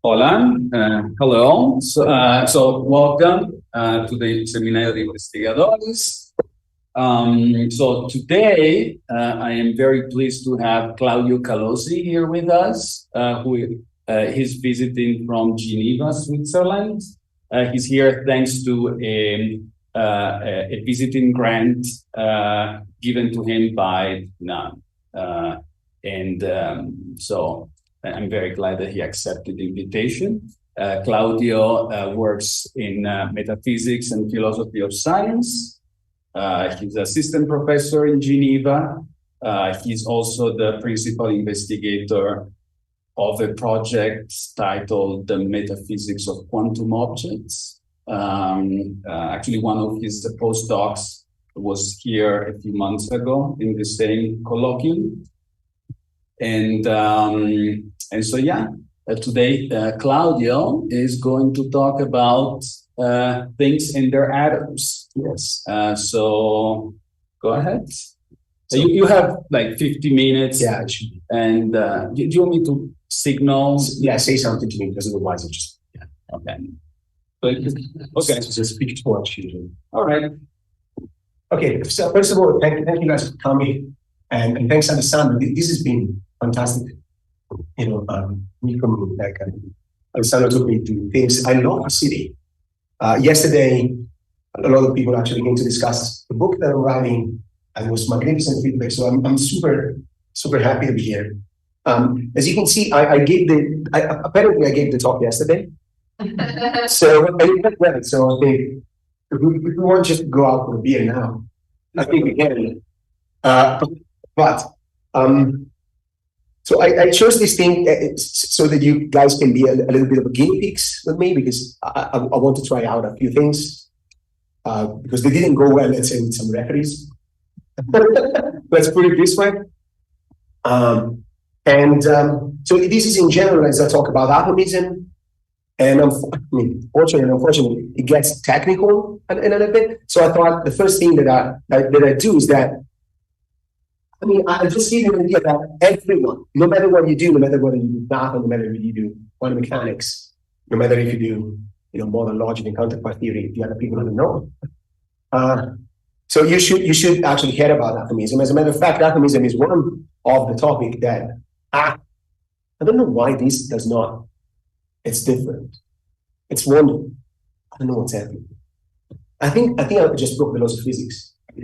Hola, hello. So welcome to the Seminario de Investigadores. So today I am very pleased to have Claudio Calosi here with us, who he's visiting from Geneva, Switzerland. He's here thanks to a visiting grant given to him by NOVIEMBRE. So I'm very glad that he accepted the invitation. Claudio works in metaphysics and philosophy of science. He's assistant professor in Geneva. He's also the principal investigator of a project titled The Metaphysics of Quantum Objects. Actually, one of his postdocs was here a few months ago in the same colloquium. And so, today Claudio is going to talk about things in their atoms. Yes. So go ahead. So you have like 50 minutes. Yeah, it should be. And do you want me to signal? Yeah, say something to me because otherwise it just. Yeah. Okay. Okay. So speak too much usually. All right. Okay. So first of all, thank you guys for coming, and thanks Alessandro. This has been fantastic. Me from like Alessandro took me to things. I love the city. Yesterday, a lot of people actually came to discuss the book that I'm writing, and it was magnificent feedback. So I'm super happy to be here. As you can see, apparently I gave the talk yesterday. So I did well. So I think if we want to just go out for a beer now, I think we can. So I chose this thing so that you guys can be a little bit of a guinea pigs with me, because I want to try out a few things because they didn't go well, let's say, with some referees. Let's put it this way. So this is in general as I talk about atomism, and fortunately and unfortunately, it gets technical a little bit. So I thought the first thing that I do is that I'll just give you an idea that everyone, no matter what you do, no matter whether you do math, no matter if you do quantum mechanics, no matter if you do, modern logic and counterpart theory, the other people don't know. So you should actually hear about atomism. As a matter of fact, atomism is one of the topic that I don't know why this does not. It's different. It's wonderful. I don't know what's happening. I think I just broke the laws of physics. I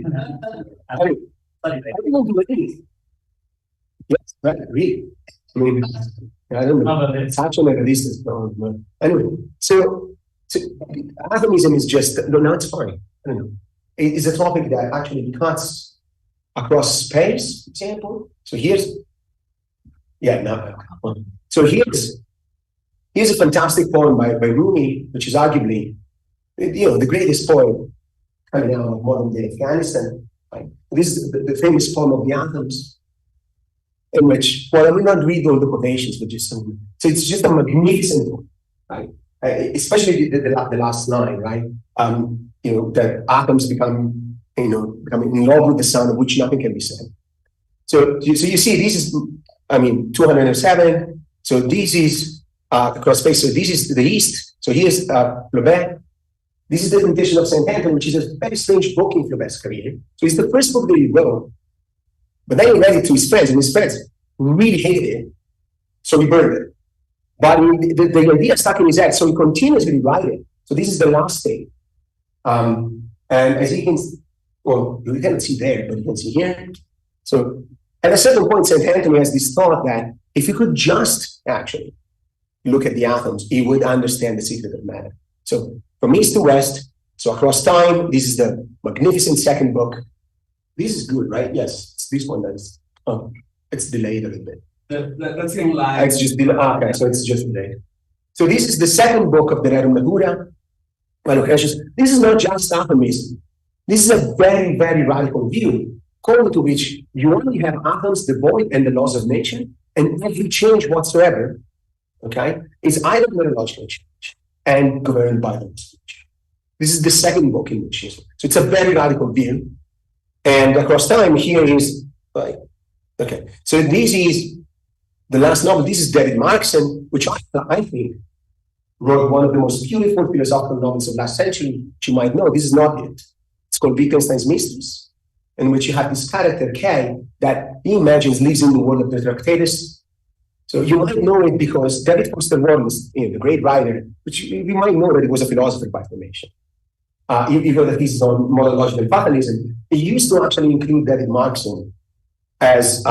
don't do anything. Yes, right, really. I don't know. It's actually at a distance. Anyway, so atomism is just, no, it's fine. I don't know. It is a topic that actually cuts across space, for example. So here's a fantastic poem by Rumi, which is arguably, the greatest poem coming out of modern day Afghanistan. Right? This is the famous poem of the atoms, in which, I will not read all the quotations, but just some. So it's just a magnificent poem, right? Especially the last line, right? That atoms become in love with the sun, of which nothing can be said. So you see, this is, 207. So this is across space. So this is the east. So here's Flaubert. This is the Imitation of Saint Anthony, which is a very strange book in Flaubert's career. So it's the first book that he wrote, but then he read it to his friends, and his friends really hated it. So he burned it. But the idea stuck in his head, so he continuously write it. So this is the last thing. And as you can, you cannot see there, but you can see here. So at a certain point, Saint Anthony has this thought that if he could just actually look at the atoms, he would understand the secret of matter. So from east to west, so across time, this is the magnificent second book. This is good, right? Yes, it's this one that's, it's delayed a little bit. That's in line. It's just delayed. Okay, so it's just delayed. So this is the second book of the Rerum Natura. This is not just atomism. This is a very, very radical view, according to which you only have atoms devoid and the laws of nature, and every change whatsoever, okay, is either neurological change and governed by the laws of nature. This is the second book in which is. So it's a very radical view. And across time, here is, like, okay. So this is the last novel, this is David Markson, which I think wrote one of the most beautiful philosophical novels of last century, which you might know. This is not it. It's called Wittgenstein's Mistress, in which you have this character, Kay, that he imagines lives in the world of the Tractatus. So you might know it because David Foster Wallace, the great writer, which you might know that he was a philosopher by formation. Even the thesis on modern logical fatalism, he used to actually include David Markson as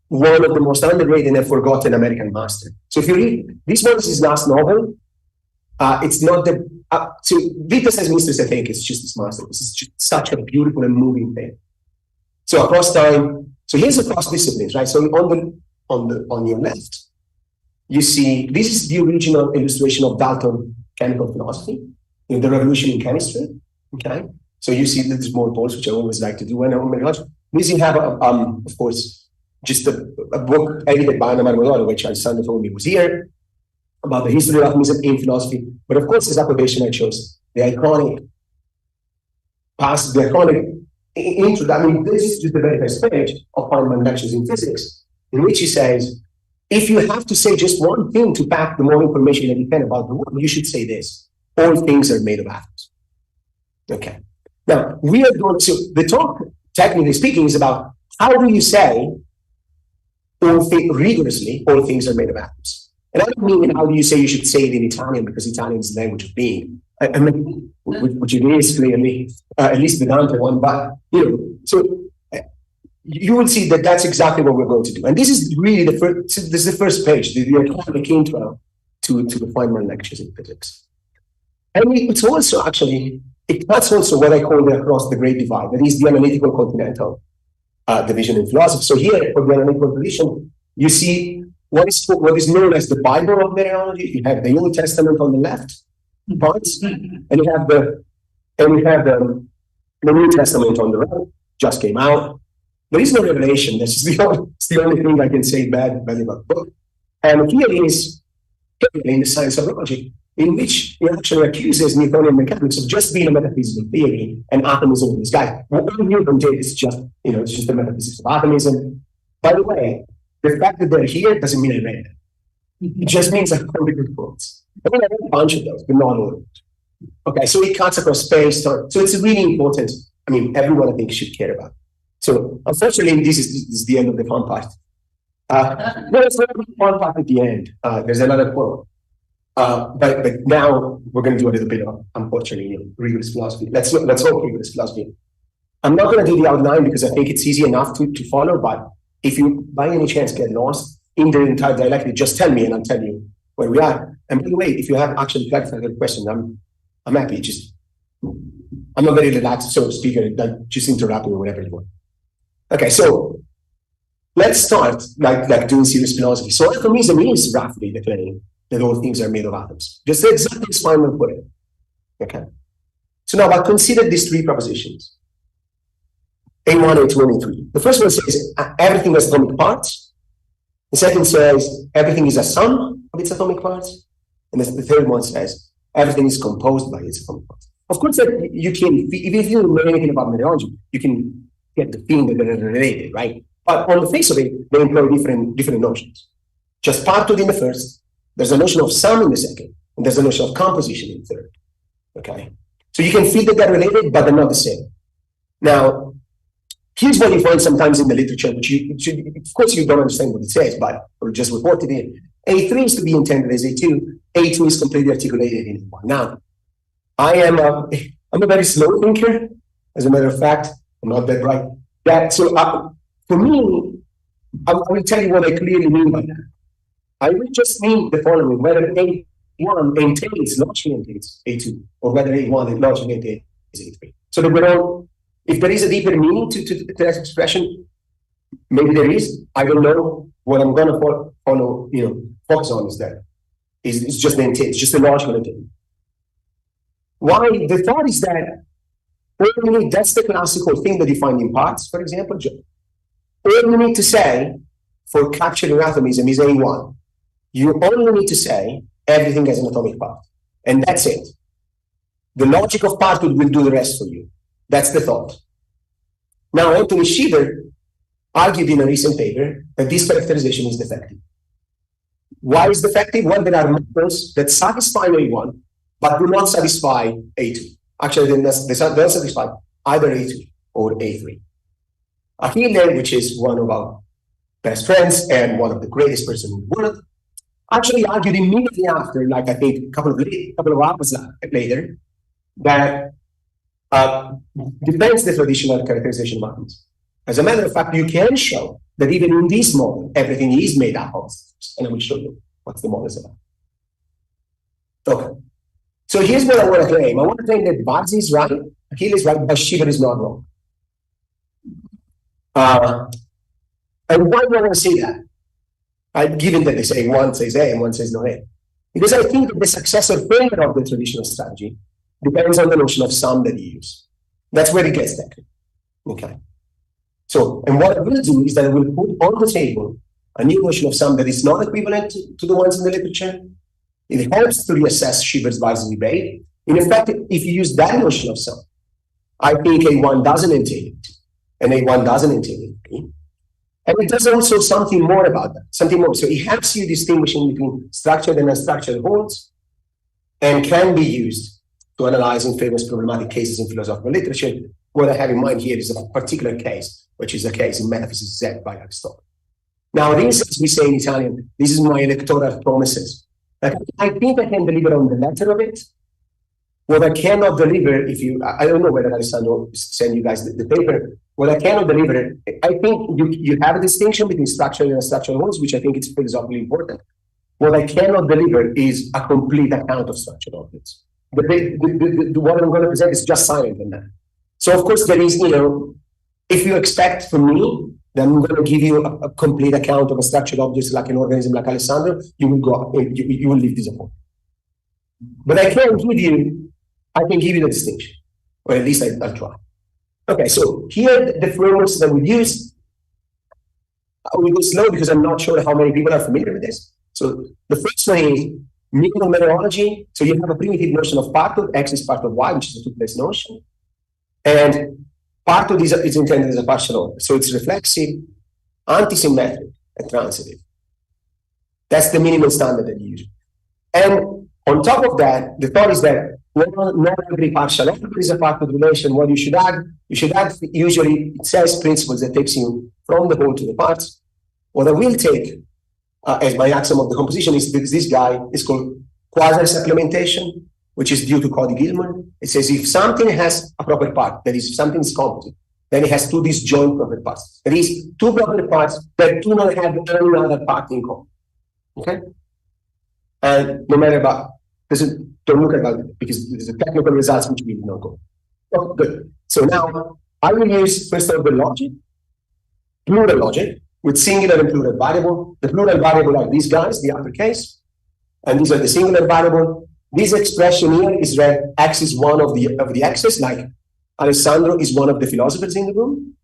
one of the most underrated and forgotten American masters. So if you read, this one is his last novel. It's not the, so Wittgenstein's Mistress, I think, is just his masterpiece. It's just such a beautiful and moving thing. So across time, so here's across disciplines, right? So on your left, you see, this is the original illustration of Dalton chemical philosophy, the revolution in chemistry, okay? So you see the small balls, which I always like to do when I'm in college. This you have, of course, just a book edited by Modera, which Alessandro told me was here, about the history of atomism in philosophy. But of course, his application I chose, the iconic intro. I mean, this is just the very first page of Feynman Lectures in Physics, in which he says, if you have to say just one thing to pack the more information that you can about the world, you should say this: all things are made of atoms. Okay. Now, we are going to, the talk, technically speaking, is about how do you say rigorously, all things are made of atoms. And I don't mean how do you say you should say it in Italian, because Italian is the language of being. I mean, which it is clearly, at least the Dante one, but, so you will see that that's exactly what we're going to do. And this is really the first page, the iconic intro to the Feynman Lectures in Physics. And it's also actually, that's also what I call the across the great divide, that is the analytical continental division in philosophy. So here, for the analytical division, you see what is known as the Bible of mereology. You have the Old Testament on the left parts, and you have the New Testament on the right. Just came out. There is no revelation. This is the only thing I can say bad about the book. And here is in the science of logic, in which he actually accuses Newtonian mechanics of just being a metaphysical theory, and atomism in this guy. What Newton did is just, it's just the metaphysics of atomism. By the way, the fact that they're here doesn't mean I read it. It just means I found the good quotes. I mean, I read a bunch of those, but not all of them. Okay, so it cuts across space, time. So it's really important. I mean, everyone I think should care about it. So unfortunately, this is the end of the fun part. No, it's not the fun part at the end. There's another quote. But now we're going to do a little bit of, unfortunately, rigorous philosophy. Let's hope rigorous philosophy. I'm not going to do the outline because I think it's easy enough to follow, but if you by any chance get lost in the entire dialectic, just tell me and I'll tell you where we are. And by the way, if you have actually clarified the question, I'm happy. I'm not very relaxed, so speaker, just interrupt me whenever you want. Okay, so let's start like doing serious philosophy. So atomism is roughly the claim that all things are made of atoms. Just exactly as Feynman put it. Okay. So now I'll consider these three propositions. A1, A2, and A3. The first one says everything has atomic parts. The second says everything is a sum of its atomic parts. And the third one says everything is composed by its atomic parts. Of course, that you can, if you don't know anything about mereology, you can get the feeling that they're related, right? But on the face of it, they employ different notions. Just parted in the first, there's a notion of sum in the second, and there's a notion of composition in the third. Okay? So you can feel that they're related, but they're not the same. Now, here's what you find sometimes in the literature, which of course you don't understand what it says, but or just reported it. A3 is to be intended as A2. A2 is completely articulated in A1. Now, I'm a very slow thinker. As a matter of fact, I'm not that bright. So for me, I will tell you what I clearly mean by that. I will just mean the following: whether A1 logically entails A2, or whether A1 logically entails A3. So that we don't. If there is a deeper meaning to that expression, maybe there is. I don't know. What I'm going to follow, focus on is that it's just the intent. It's just the logical intent. Why? The thought is that that's the classical thing that you find in parts, for example. All you need to say for capturing atomism is A1. You only need to say everything has an atomic part, and that's it. The logic of parts will do the rest for you. That's the thought. Now, Anthony Shiver argued in a recent paper that this characterization is defective. Why is defective? Well, there are models that satisfy A1, but do not satisfy A2. Actually, they don't satisfy either A2 or A3. Achille, which is one of our best friends and one of the greatest persons in the world, actually argued immediately after, like I think a couple of hours later, that defends the traditional characterization models. As a matter of fact, you can show that even in this model, everything is made up of stars, and I will show you what the model is about. Okay. So here's what I want to claim. I want to claim that Varzi is right, Achille is right, but Shiva is not wrong. And why do I want to say that? Given that they say one says A and one says no A. Because I think that the success or failure of the traditional strategy depends on the notion of sum that you use. That's where it gets technical. Okay. So, and what I will do is that I will put on the table a new notion of sum that is not equivalent to the ones in the literature. It helps to reassess Shiver's Varzi debate. In fact, if you use that notion of sum, I think A1 doesn't entail it, and A1 doesn't entail it. And it does also something more about that, something more. So it helps you distinguishing between structured and unstructured holds, and can be used to analyzing famous problematic cases in philosophical literature. What I have in mind here is a particular case, which is a case in Metaphysics Z by Aristotle. Now, this, as we say in Italian, this is my electoral promises. I think I can deliver on the letter of it. What I cannot deliver, I don't know whether Alessandro sent you guys the paper. What I cannot deliver, I think you have a distinction between structural and unstructured holds, which I think is philosophically important. What I cannot deliver is a complete account of structured objects. What I'm going to present is just silent on that. So, of course, there is, if you expect from me, then I'm going to give you a complete account of a structured object like an organism like Alessandro, you will leave disappointed. But I can give you the distinction, or at least I'll try. Okay, so here the frameworks that we use. I will go slow because I'm not sure how many people are familiar with this. So the first one is micrometeorology. So you have a primitive notion of part of X is part of Y, which is a two-place notion. And part of this is intended as a partial order. So it's reflexive, antisymmetric, and transitive. That's the minimum standard that you use. And on top of that, the thought is that not every partial order is a part of the relation. What you should add, usually it says principles that takes you from the whole to the parts. What I will take as my axiom of the composition is this guy is called quasi-supplementation, which is due to Cody Gilman. It says if something has a proper part, that is, if something is composite, then it has two disjoint proper parts. That is, two proper parts that do not have any other part in common. Okay? And no matter about, don't look at it because there's a technical results which we don't go. Oh, good. So now I will use first of the logic, plural logic, with singular and plural variable. The plural variable are these guys, the uppercase, and these are the singular variable. This expression here is read X is one of the X's, like Alessandro is one of the philosophers in the room,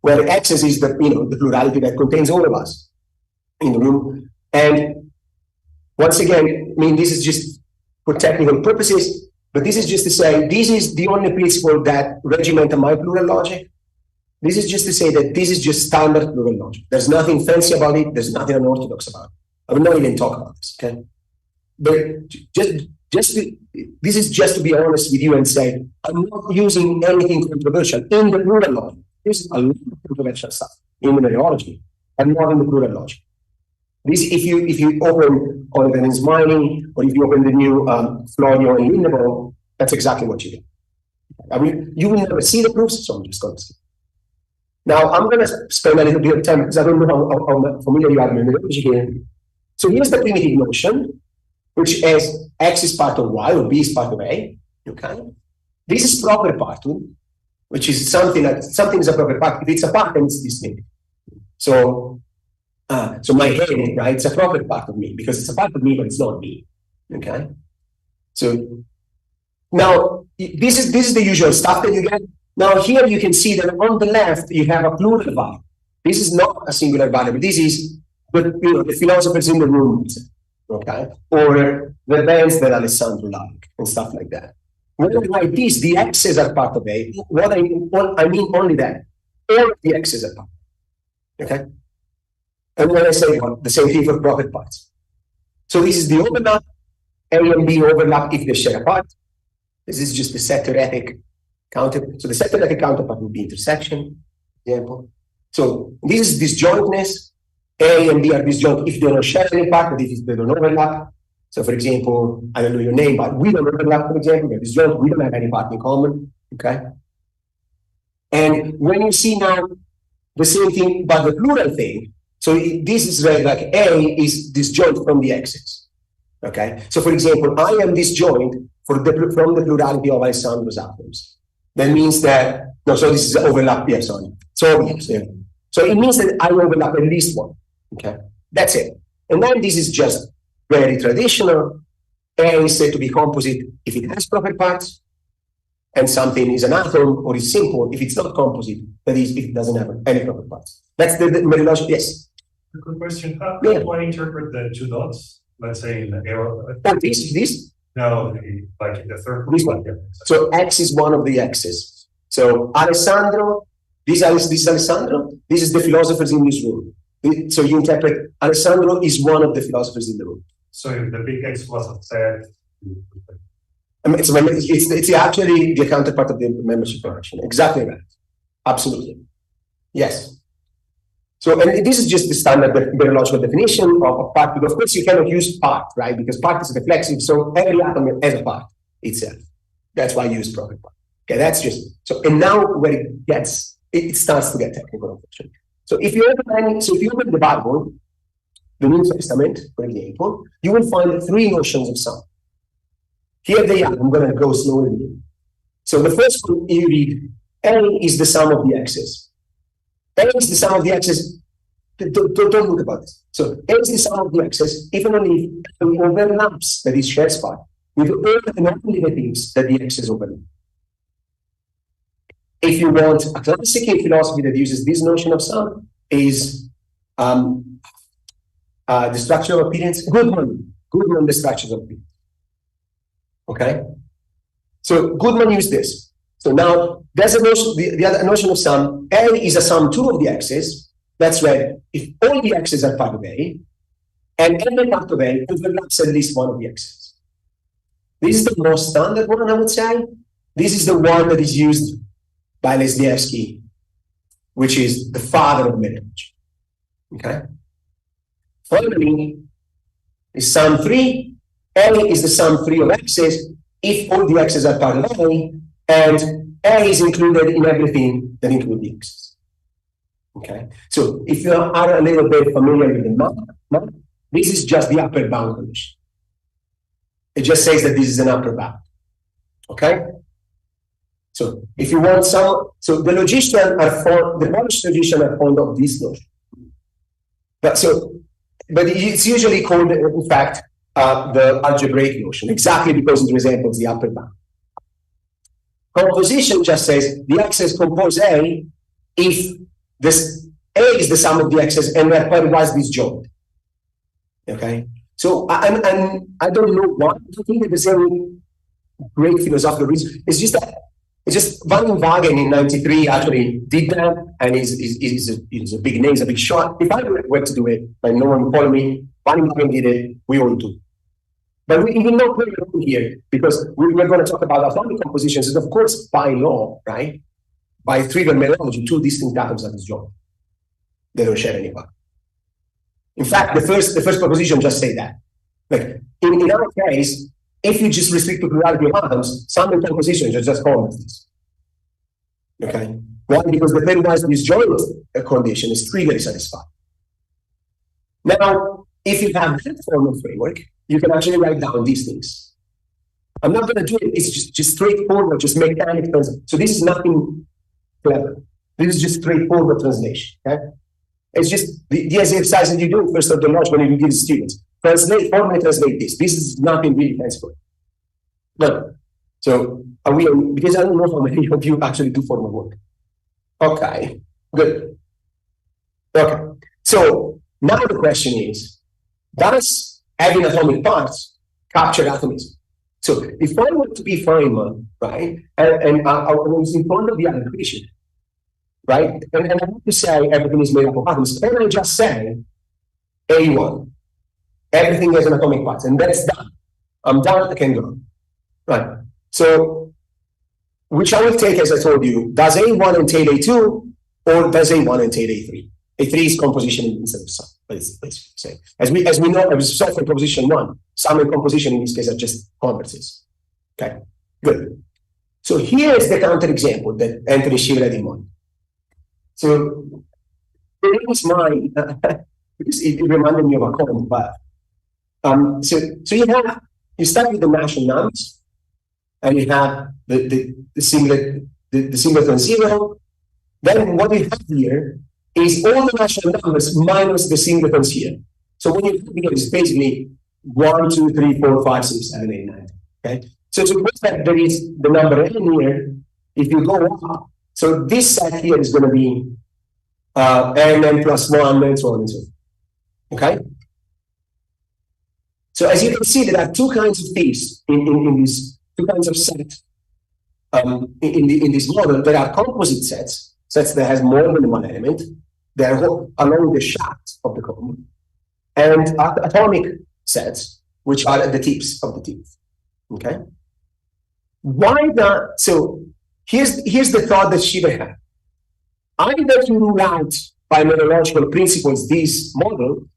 where X's is the plurality that contains all of us in the room. And once again, I mean, this is just for technical purposes, but this is just to say this is the only principle that regiments my plural logic. This is just to say that this is just standard plural logic. There's nothing fancy about it. There's nothing unorthodox about it. I will not even talk about this, okay? But this is just to be honest with you and say, I'm not using anything controversial in the plural logic. There's a lot of controversial stuff in the meteorology and not in the plural logic. This, if you open Oliver's Mining or if you open the new Claudio and Ginebra, that's exactly what you do. I mean, you will never see the proofs, so I'm just going to skip. Now, I'm going to spend a little bit of time because I don't know how familiar you are with meteorology here. So here's the primitive notion, which is X is part of Y or B is part of A. Okay. This is proper part, which is something is a proper part. If it's a part, then it's distinct. So my head, right? It's a proper part of me because it's a part of me, but it's not me. Okay. So now this is the usual stuff that you get. Now here you can see that on the left you have a plural variable. This is not a singular variable. This is the philosophers in the room, okay, or the bands that Alessandro like and stuff like that. When I write this, the X's are part of A. I mean only that. All of the X's are part. Okay? And when I say what, the same thing for proper parts. So this is the overlap, A and B overlap if they share a part. This is just the set theoretic counterpart. So the set theoretic counterpart would be intersection, example. So this is disjointness. A and B are disjoint if they don't share any part, but if they don't overlap. So for example, I don't know your name, but we don't overlap, for example, they're disjoint, we don't have any part in common. Okay. And when you see now the same thing, but the plural thing, so this is where like A is disjoint from the X's. Okay. So for example, I am disjoint from the plurality of Alessandro's atoms. That means that, no, so this is overlap, yeah, sorry. So it means that I overlap at least one. Okay. That's it. And then this is just very traditional. A is said to be composite if it has proper parts, and something is an atom or is simple if it's not composite, that is, if it doesn't have any proper parts. That's the methodology. Yes. A good question. How do I interpret the two dots? Let's say in the arrow. Oh, this? No, like the third one. So X is one of the X's. So Alessandro, this is Alessandro. This is the philosophers in this room. So you interpret Alessandro is one of the philosophers in the room. So if the big X wasn't said, I mean, it's actually the counterpart of the membership connection. Exactly right. Absolutely. Yes. So, and this is just the standard biological definition of part. But of course, you cannot use part, right? Because part is reflexive. So every atom has a part itself. That's why you use proper part. Okay, that's just so. And now where it starts to get technical, unfortunately. So if you open the Bible, the New Testament, for example, you will find three notions of sum. Here they are. I'm going to go slowly. So the first one you read, A is the sum of the X's. A is the sum of the X's. Don't look about this. So A is the sum of the X's, even only if it overlaps, that is shares part, with all the non-negatives that the X's overlap. If you want a classic in philosophy that uses this notion of sum, is the structure of appearance. Goodman, the structures of appearance. Okay? So Goodman used this. So now there's a notion, the other notion of sum. A is a sum 2 of the X's. That's where if all the X's are part of A, and every part of A overlaps at least one of the X's. This is the most standard one, I would say. This is the one that is used by Lesniewski, which is the father of methodology. Okay? Finally, is sum 3. A is the sum 3 of X's if all the X's are part of A, and A is included in everything that includes the X's. Okay? So if you are a little bit familiar with the map, this is just the upper bound condition. It just says that this is an upper bound. Okay? So if you want some, so the logicians are fond, the Polish logicians are fond of this notion. But it's usually called, in fact, the algebraic notion, exactly because it resembles the upper bound. Composition just says the X's compose A if this A is the sum of the X's and they're pairwise disjoint. Okay? So I don't know why. I think that there's any great philosophical reason. It's just Van Wagen in '93 actually did that, and he's a big name, he's a big shot. If I were to do it, like no one follow me, Van Wagen did it, we all do. But we will not play along here because we're going to talk about atomic compositions. And of course, by law, right? By trivial methodology, two distinct atoms are disjoint. They don't share any part. In fact, the first proposition just say that. Like in our case, if you just restrict to plurality of atoms, some compositions are just called this. Okay? Why? Because the pairwise disjoint condition is trivially satisfied. Now, if you have that formal framework, you can actually write down these things. I'm not going to do it. It's just straightforward, just mechanical translation. So this is nothing clever. This is just straightforward translation. Okay? It's just the exercise that you do first of the launch when you give students. Formally translate this. This is nothing really fanciful. No. So are we? Because I don't know how many of you actually do formal work. Okay. Good. Okay. So now the question is, does having atomic parts capture atomism? So if I want to be Feynman, right, and I was in front of the other equation, right? And I want to say everything is made up of atoms. Can I just say A1? Everything has an atomic parts, and that's done. I'm done, I can go. Right. So, which I will take, as I told you, does A1 entail A2, or does A1 entail A3? A3 is composition instead of sum. Let's say. As we know, as solve for proposition 1, sum and composition in this case are just converses. Okay, good. So here is the counterexample that Anthony Shively had in mind. So here is mine, because it reminded me of a column, but so you start with the Nash numbers, and you have the singleton 0. Then what we have here is all the natural numbers minus the singletons here. So when you have here, it's basically 1, 2, 3, 4, 5, 6, 7, 8, 9. Okay. So suppose that there is the number n here. If you go up, so this set here is going to be n plus 1 and so on and so forth. Okay. So as you can see, there are two kinds of things in these two kinds of sets in this model. There are composite sets that has more than one element. They are along the shaft of the cone, and atomic sets, which are at the tips of the teeth. Okay. Why not? So here's the thought that Shively had. Either to rule out by mereological principles this model,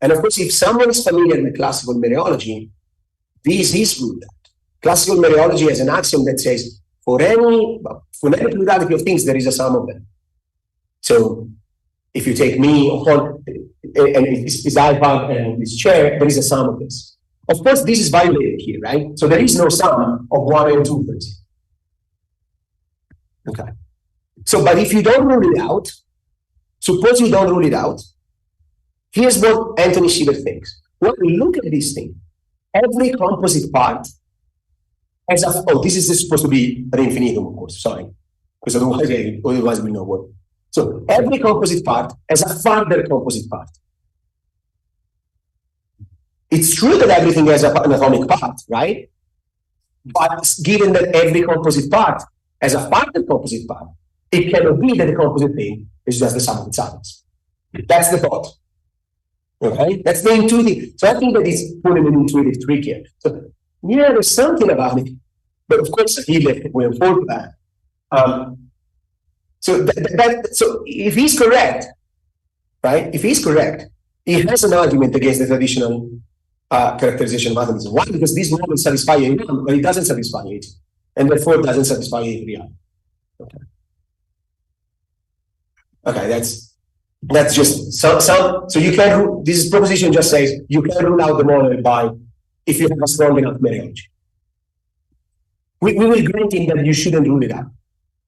and of course, if someone is familiar with classical mereology, this is ruled out. Classical mereology has an axiom that says for any plurality of things, there is a sum of them. So if you take me and this iPad and this chair, there is a sum of this. Of course, this is violated here, right? So there is no sum of 1 and 2, for example. Okay. So, but if you don't rule it out, suppose you don't rule it out, here's what Anthony Shively thinks. When we look at this thing, every composite part has a, this is supposed to be an infinitum, of course, sorry, because otherwise we know what. So every composite part has a further composite part. It's true that everything has an atomic part, right? But given that every composite part has a further composite part, it cannot be that the composite thing is just the sum of its atoms. That's the thought. Okay, that's the intuitive. So I think that it's putting an intuitive trick here. So yeah, there's something about it, but of course he left it way forward that. So if he's correct, right? If he's correct, he has an argument against the traditional characterization of atomism. Why? Because this model satisfies A1, but it doesn't satisfy A2, and therefore it doesn't satisfy A3. Okay. Okay, that's just some. So you can. This proposition just says you can rule out the model by if you have a strong enough mereology. We will grant him that you shouldn't rule it out,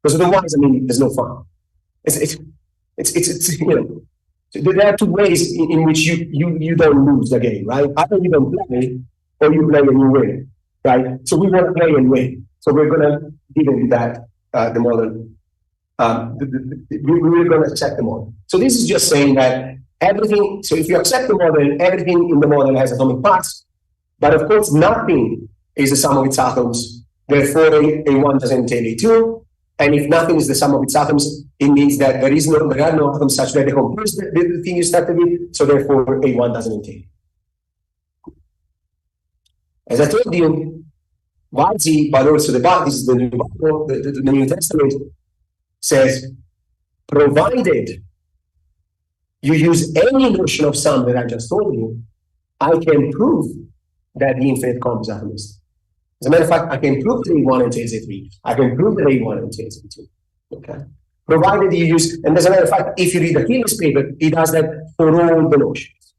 because otherwise, I mean, there's no fun. It's you know. So there are two ways in which you don't lose the game, right? Either you don't play or you play and you win, right? So we want to play and win. So we're going to give him that the model. We're going to accept the model. So this is just saying that everything. So if you accept the model, everything in the model has atomic parts, but of course nothing is the sum of its atoms. Therefore, A1 doesn't entail A2. And if nothing is the sum of its atoms, it means that there are no atoms such that they compose the thing you started with. So therefore, A1 doesn't entail. As I told you, Varzi, but also this is the New Testament, says, provided you use any notion of sum that I just told you, I can prove that the infinite composite atom is. As a matter of fact, I can prove that A1 entails A3. I can prove that A1 entails A2. Okay. Provided you use, and as a matter of fact, if you read Achilles' paper, he does that for all the notions.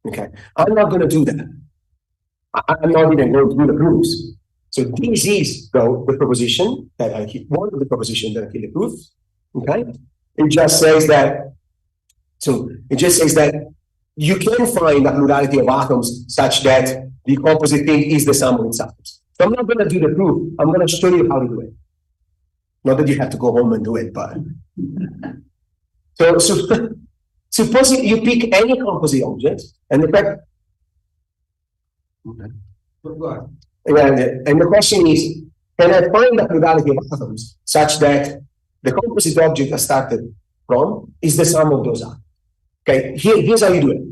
Okay. I'm not going to do that. I'm not even going to do the proofs. So this is, though, the proposition that one of the propositions that Achilles proves. Okay. It just says that. So it just says that you can find a plurality of atoms such that the composite thing is the sum of its atoms. So I'm not going to do the proof. I'm going to show you how to do it. Not that you have to go home and do it, but so suppose you pick any composite object and the fact. Okay. And the question is, can I find a plurality of atoms such that the composite object I started from is the sum of those atoms. Okay, here's how you do it.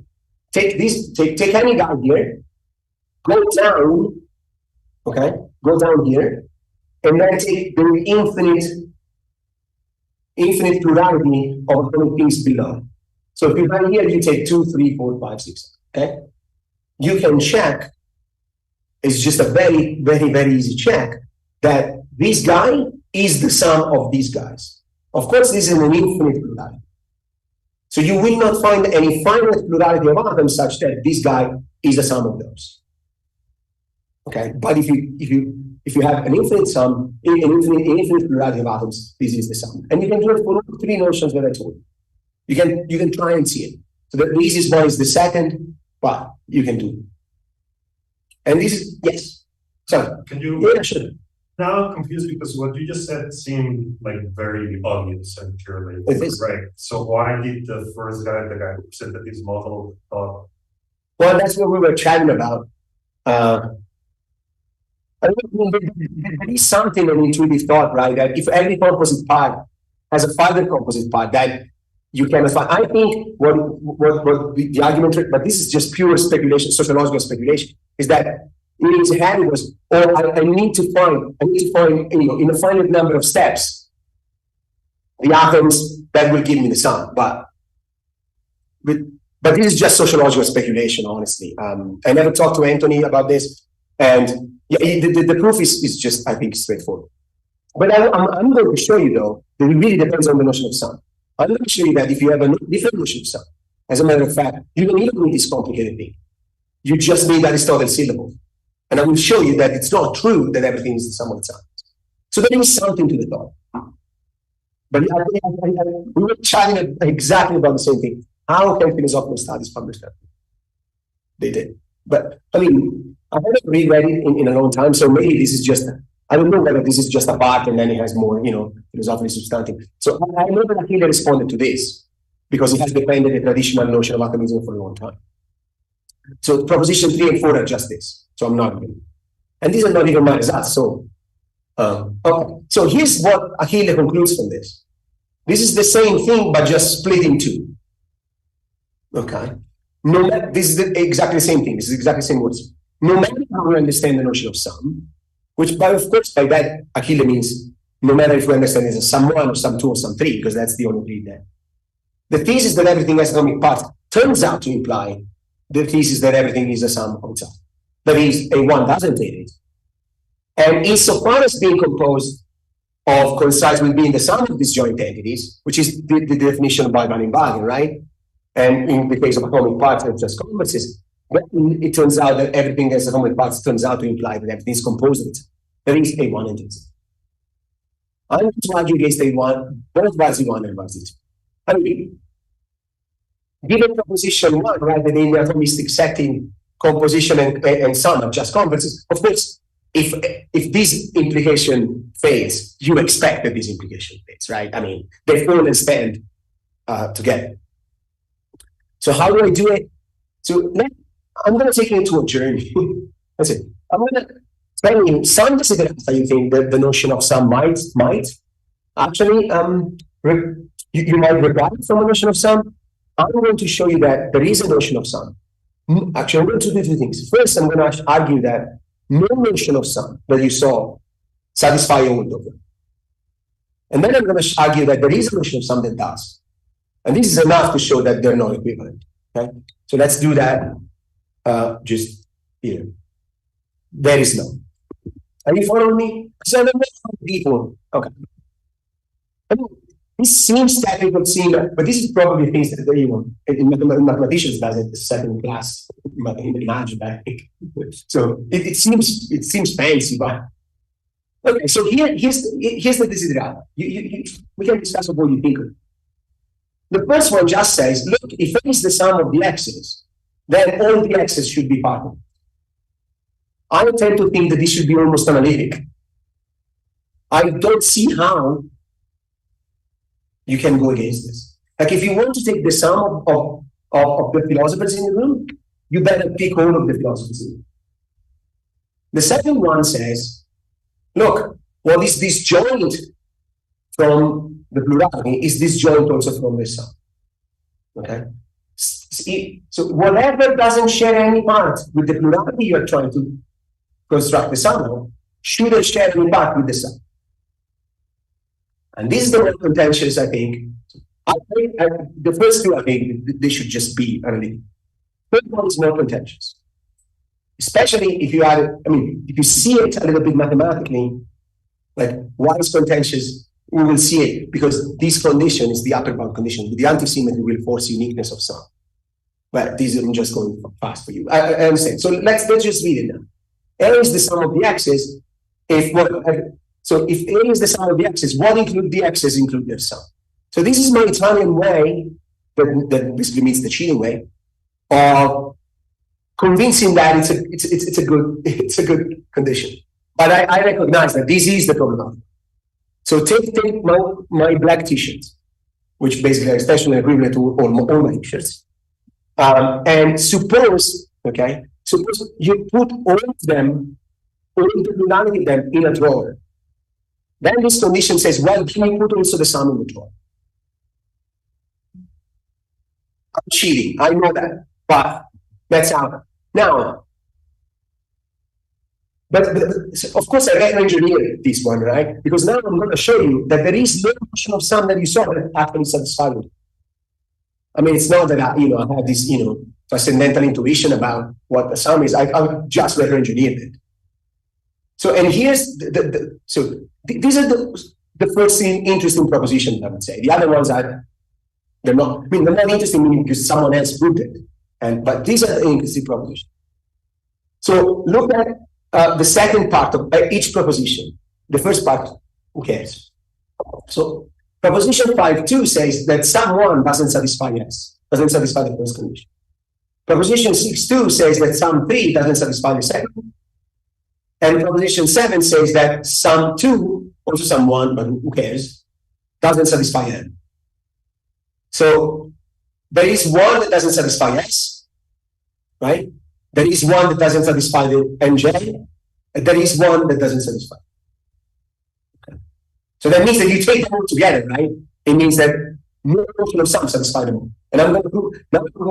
Take any guy here, go down, okay, go down here, and then take the infinite plurality of atomic things below. So if you have here, you take 2, 3, 4, 5, 6. Okay, you can check. It's just a very, very, very easy check that this guy is the sum of these guys. Of course, this is an infinite plurality. So you will not find any finite plurality of atoms such that this guy is the sum of those. Okay, but if you have an infinite sum, an infinite plurality of atoms, this is the sum, and you can do it for all three notions that I told you. You can try and see it. So the easiest one is the second, but you can do it. And this is yes. Sorry. Can you? Yeah, sure. Now I'm confused because what you just said seemed like very obvious and purely right. So why did the first guy, the guy who said that his model thought? Well, that's what we were chatting about. There is something an intuitive thought, right? That if every composite part has a further composite part, that you can find. I think what the argument, but this is just pure speculation, sociological speculation, is that in his head it was, I need to find, in a finite number of steps, the atoms that will give me the sum. But this is just sociological speculation, honestly. I never talked to Anthony about this, and yeah, the proof is just, I think, straightforward. But I'm going to show you, though, that it really depends on the notion of sum. I'm going to show you that if you have a different notion of sum, as a matter of fact, you don't even need this complicated thing. You just need Aristotle's syllable. And I will show you that it's not true that everything is the sum of its atoms. So there is something to the thought. But we were chatting exactly about the same thing. How can philosophical studies publish that? They did. But, I mean, I haven't reread it in a long time, so maybe this is just, I don't know whether this is just a part and then it has more, philosophical substantive. So I know that Achille responded to this because he has defended the traditional notion of atomism for a long time. So proposition 3 and 4 are just this. So I'm not going. And these are not even my results. So, okay. So here's what Achille concludes from this. This is the same thing, but just split in two. Okay. This is exactly the same thing. This is exactly the same words. No matter how we understand the notion of sum, which by that Achille means no matter if we understand it as a sum 1 or sum 2 or sum 3, because that's the only three there. The thesis that everything has atomic parts turns out to imply the thesis that everything is a sum of itself. That is, A1 doesn't take it. And insofar as being composed of coincides with being the sum of disjoint entities, which is the definition by Van Inwagen, right? And in the case of atomic parts, it's just converses. But it turns out that everything as atomic parts turns out to imply that everything is composed of it. There is A1 entity. I'm going to argue against A1, both VARSI1 and VARSI2. I mean, given proposition 1, right, that in the atomistic setting, composition and sum are just converses, of course, if this implication fails, you expect that this implication fails, right? I mean, they fall and stand together. So how do I do it? So I'm going to take you into a journey. That's it. I'm going to tell you some desiderata you think that the notion of sum might actually you might regard from a notion of sum. I'm going to show you that there is a notion of sum. Actually, I'm going to do two things. First, I'm going to argue that no notion of sum that you saw satisfy all of them. And then I'm going to argue that there is a notion of sum that does. And this is enough to show that they're not equivalent. Okay? So let's do that just here. There is no. Are you following me? So people. Okay. I mean, this seems technical, but this is probably things that mathematicians does it second class in algebra. So it seems fancy, but okay. So here's the desiderata. We can discuss what you think of it. The first one just says, look, if it is the sum of the x's, then all the x's should be part of it. I tend to think that this should be almost analytic. I don't see how you can go against this. Like if you want to take the sum of the philosophers in the room, you better pick all of the philosophers in the room. The second one says, look, what is disjoint from the plurality is disjoint also from the sum. Okay? So whatever doesn't share any part with the plurality you're trying to construct the sum of, shouldn't share any part with the sum. And this is the more contentious, I think. The first two, I think, they should just be analytic. Third one is more contentious. Especially if you are, if you see it a little bit mathematically, like why is contentious, we will see it, because this condition is the upper bound condition. With the anti-symmetry will force uniqueness of sum. But these are just going fast for you. I understand. So let's just read it now. A is the sum of the x's. So if A is the sum of the x's, what include the x's include their sum. So this is my Italian way, that basically means the cheating way, of convincing that it's a good condition. But I recognize that this is the problem. So take my black t-shirt, which basically is essentially equivalent to all my t-shirts. And suppose you put all of them, all the plurality of them in a drawer. Then this condition says, well, can I put also the sum in the drawer? I'm cheating, I know that, but that's how. Now, but of course I re-engineered this one, right? Because now I'm going to show you that there is no notion of sum that you saw that actually satisfies it. It's not that I have this, transcendental intuition about what the sum is. I've just re-engineered it. So, and here's these are the first interesting propositions, I would say. The other ones are, they're not interesting because someone else proved it. But these are the interesting propositions. So look at the second part of each proposition. The first part, who cares? So proposition 5.2 says that sum 1 doesn't satisfy S, doesn't satisfy the first condition. Proposition 6.2 says that sum 3 doesn't satisfy the second. And proposition 7 says that sum 2, also sum 1, but who cares, doesn't satisfy N. So there is one that doesn't satisfy S, right? There is one that doesn't satisfy the NJ, and there is one that doesn't satisfy. Okay. So that means that you take them all together, right? It means that no notion of sum satisfies them all. And I'm going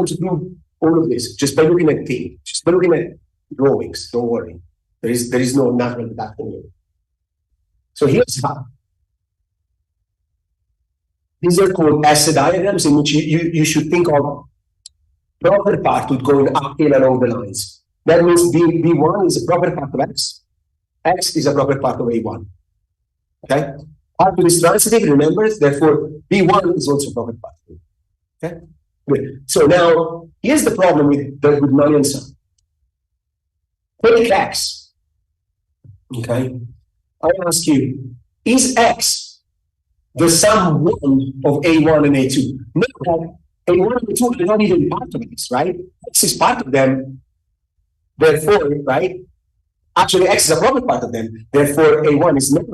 to prove all of this just by looking at T, just by looking at drawings. Don't worry. There is no natural deduction here. So here's how. These are called S diagrams in which you should think of proper part with going uphill along the lines. That means B1 is a proper part of X. X is a proper part of A1. Okay? Part of is transitive, remember, therefore B1 is also a proper part. Okay? Good. So now, here's the problem with the Goodmanian sum. Take X. Okay? I ask you, is X the sum 1 of A1 and A2? No, A1 and A2 are not even part of X, right? X is part of them. Therefore, right? Actually, X is a proper part of them. Therefore, A1 is not.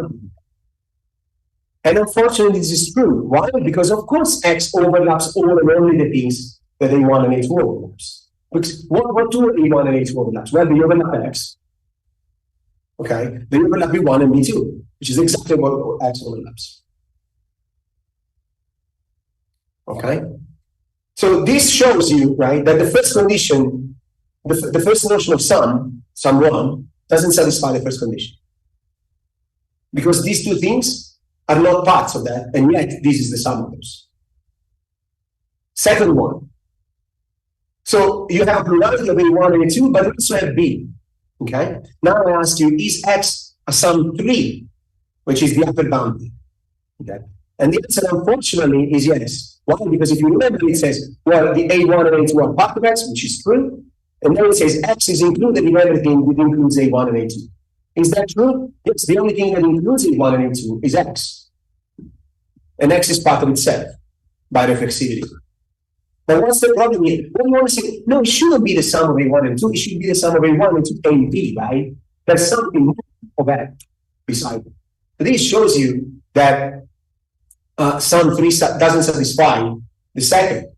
And unfortunately, this is true. Why? Because, of course, X overlaps all and only the things that A1 and A2 overlaps. Because what do A1 and A2 overlaps? Well, they overlap X. Okay? They overlap B1 and B2, which is exactly what X overlaps. Okay? So this shows you, right, that the first condition, the first notion of sum 1, doesn't satisfy the first condition. Because these two things are not parts of that, and yet this is the sum of those. Second one. So you have a plurality of A1 and A2, but you also have B. Okay? Now I ask you, is X a sum 3, which is the upper boundary? Okay? And the answer, unfortunately, is yes. Why? Because if you remember, it says, well, the A1 and A2 are part of X, which is true. And then it says X is included in everything that includes A1 and A2. Is that true? Yes, the only thing that includes A1 and A2 is X. And X is part of itself by reflexivity. But what's the problem here? When you want to say, no, it shouldn't be the sum of A1 and 2, it should be the sum of A1 and 2 A and B, right? There's something more of that beside it. But this shows you that sum 3 doesn't satisfy the second.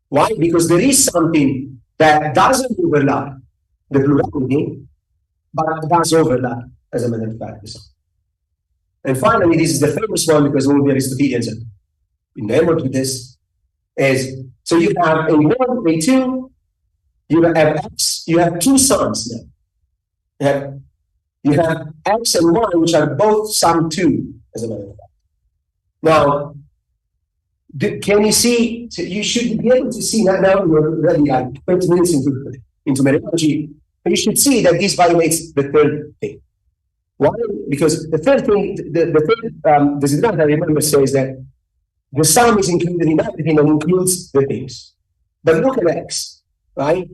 Why? Because there is something that doesn't overlap the plurality, but does overlap, as a matter of fact, the sum. And finally, this is the famous one because all the Aristotelians are enamored with this, is, so you have A1, A2, you have X, you have two sums now. You have X and Y, which are both sum 2, as a matter of fact. Now, can you see, so you should be able to see, now we're already like 20 minutes into methodology, but you should see that this violates the third thing. Why? Because the third thing, the third desiderata, I remember, says that the sum is included in everything and includes the things. But look at X, right?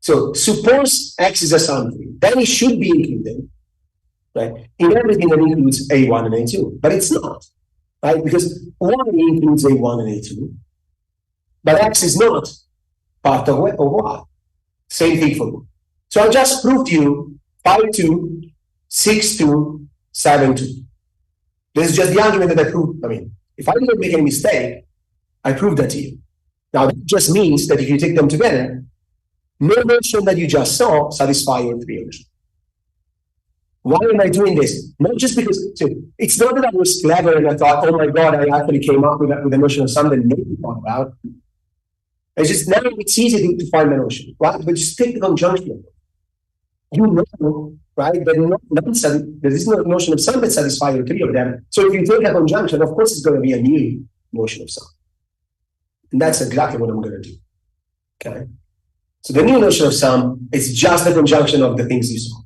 So suppose X is a sum 3, then it should be included, right, in everything that includes A1 and A2, but it's not, right? Because Y includes A1 and A2, but X is not part of Y. Same thing for you. So I just proved to you 5-2, 6-2, 7-2. This is just the argument that I proved. I mean, if I didn't make any mistake, I proved that to you. Now, that just means that if you take them together, no notion that you just saw satisfy your three notions. Why am I doing this? Not just because, so it's not that I was clever and I thought, oh my God, I actually came up with a notion of something that nobody thought about. It's just now it's easy to find the notion, right? But just take the conjunction. You know, right? There is no notion of sum that satisfies the three of them. So if you take a conjunction, of course, it's going to be a new notion of sum. And that's exactly what I'm going to do. Okay. So the new notion of sum is just the conjunction of the things you saw.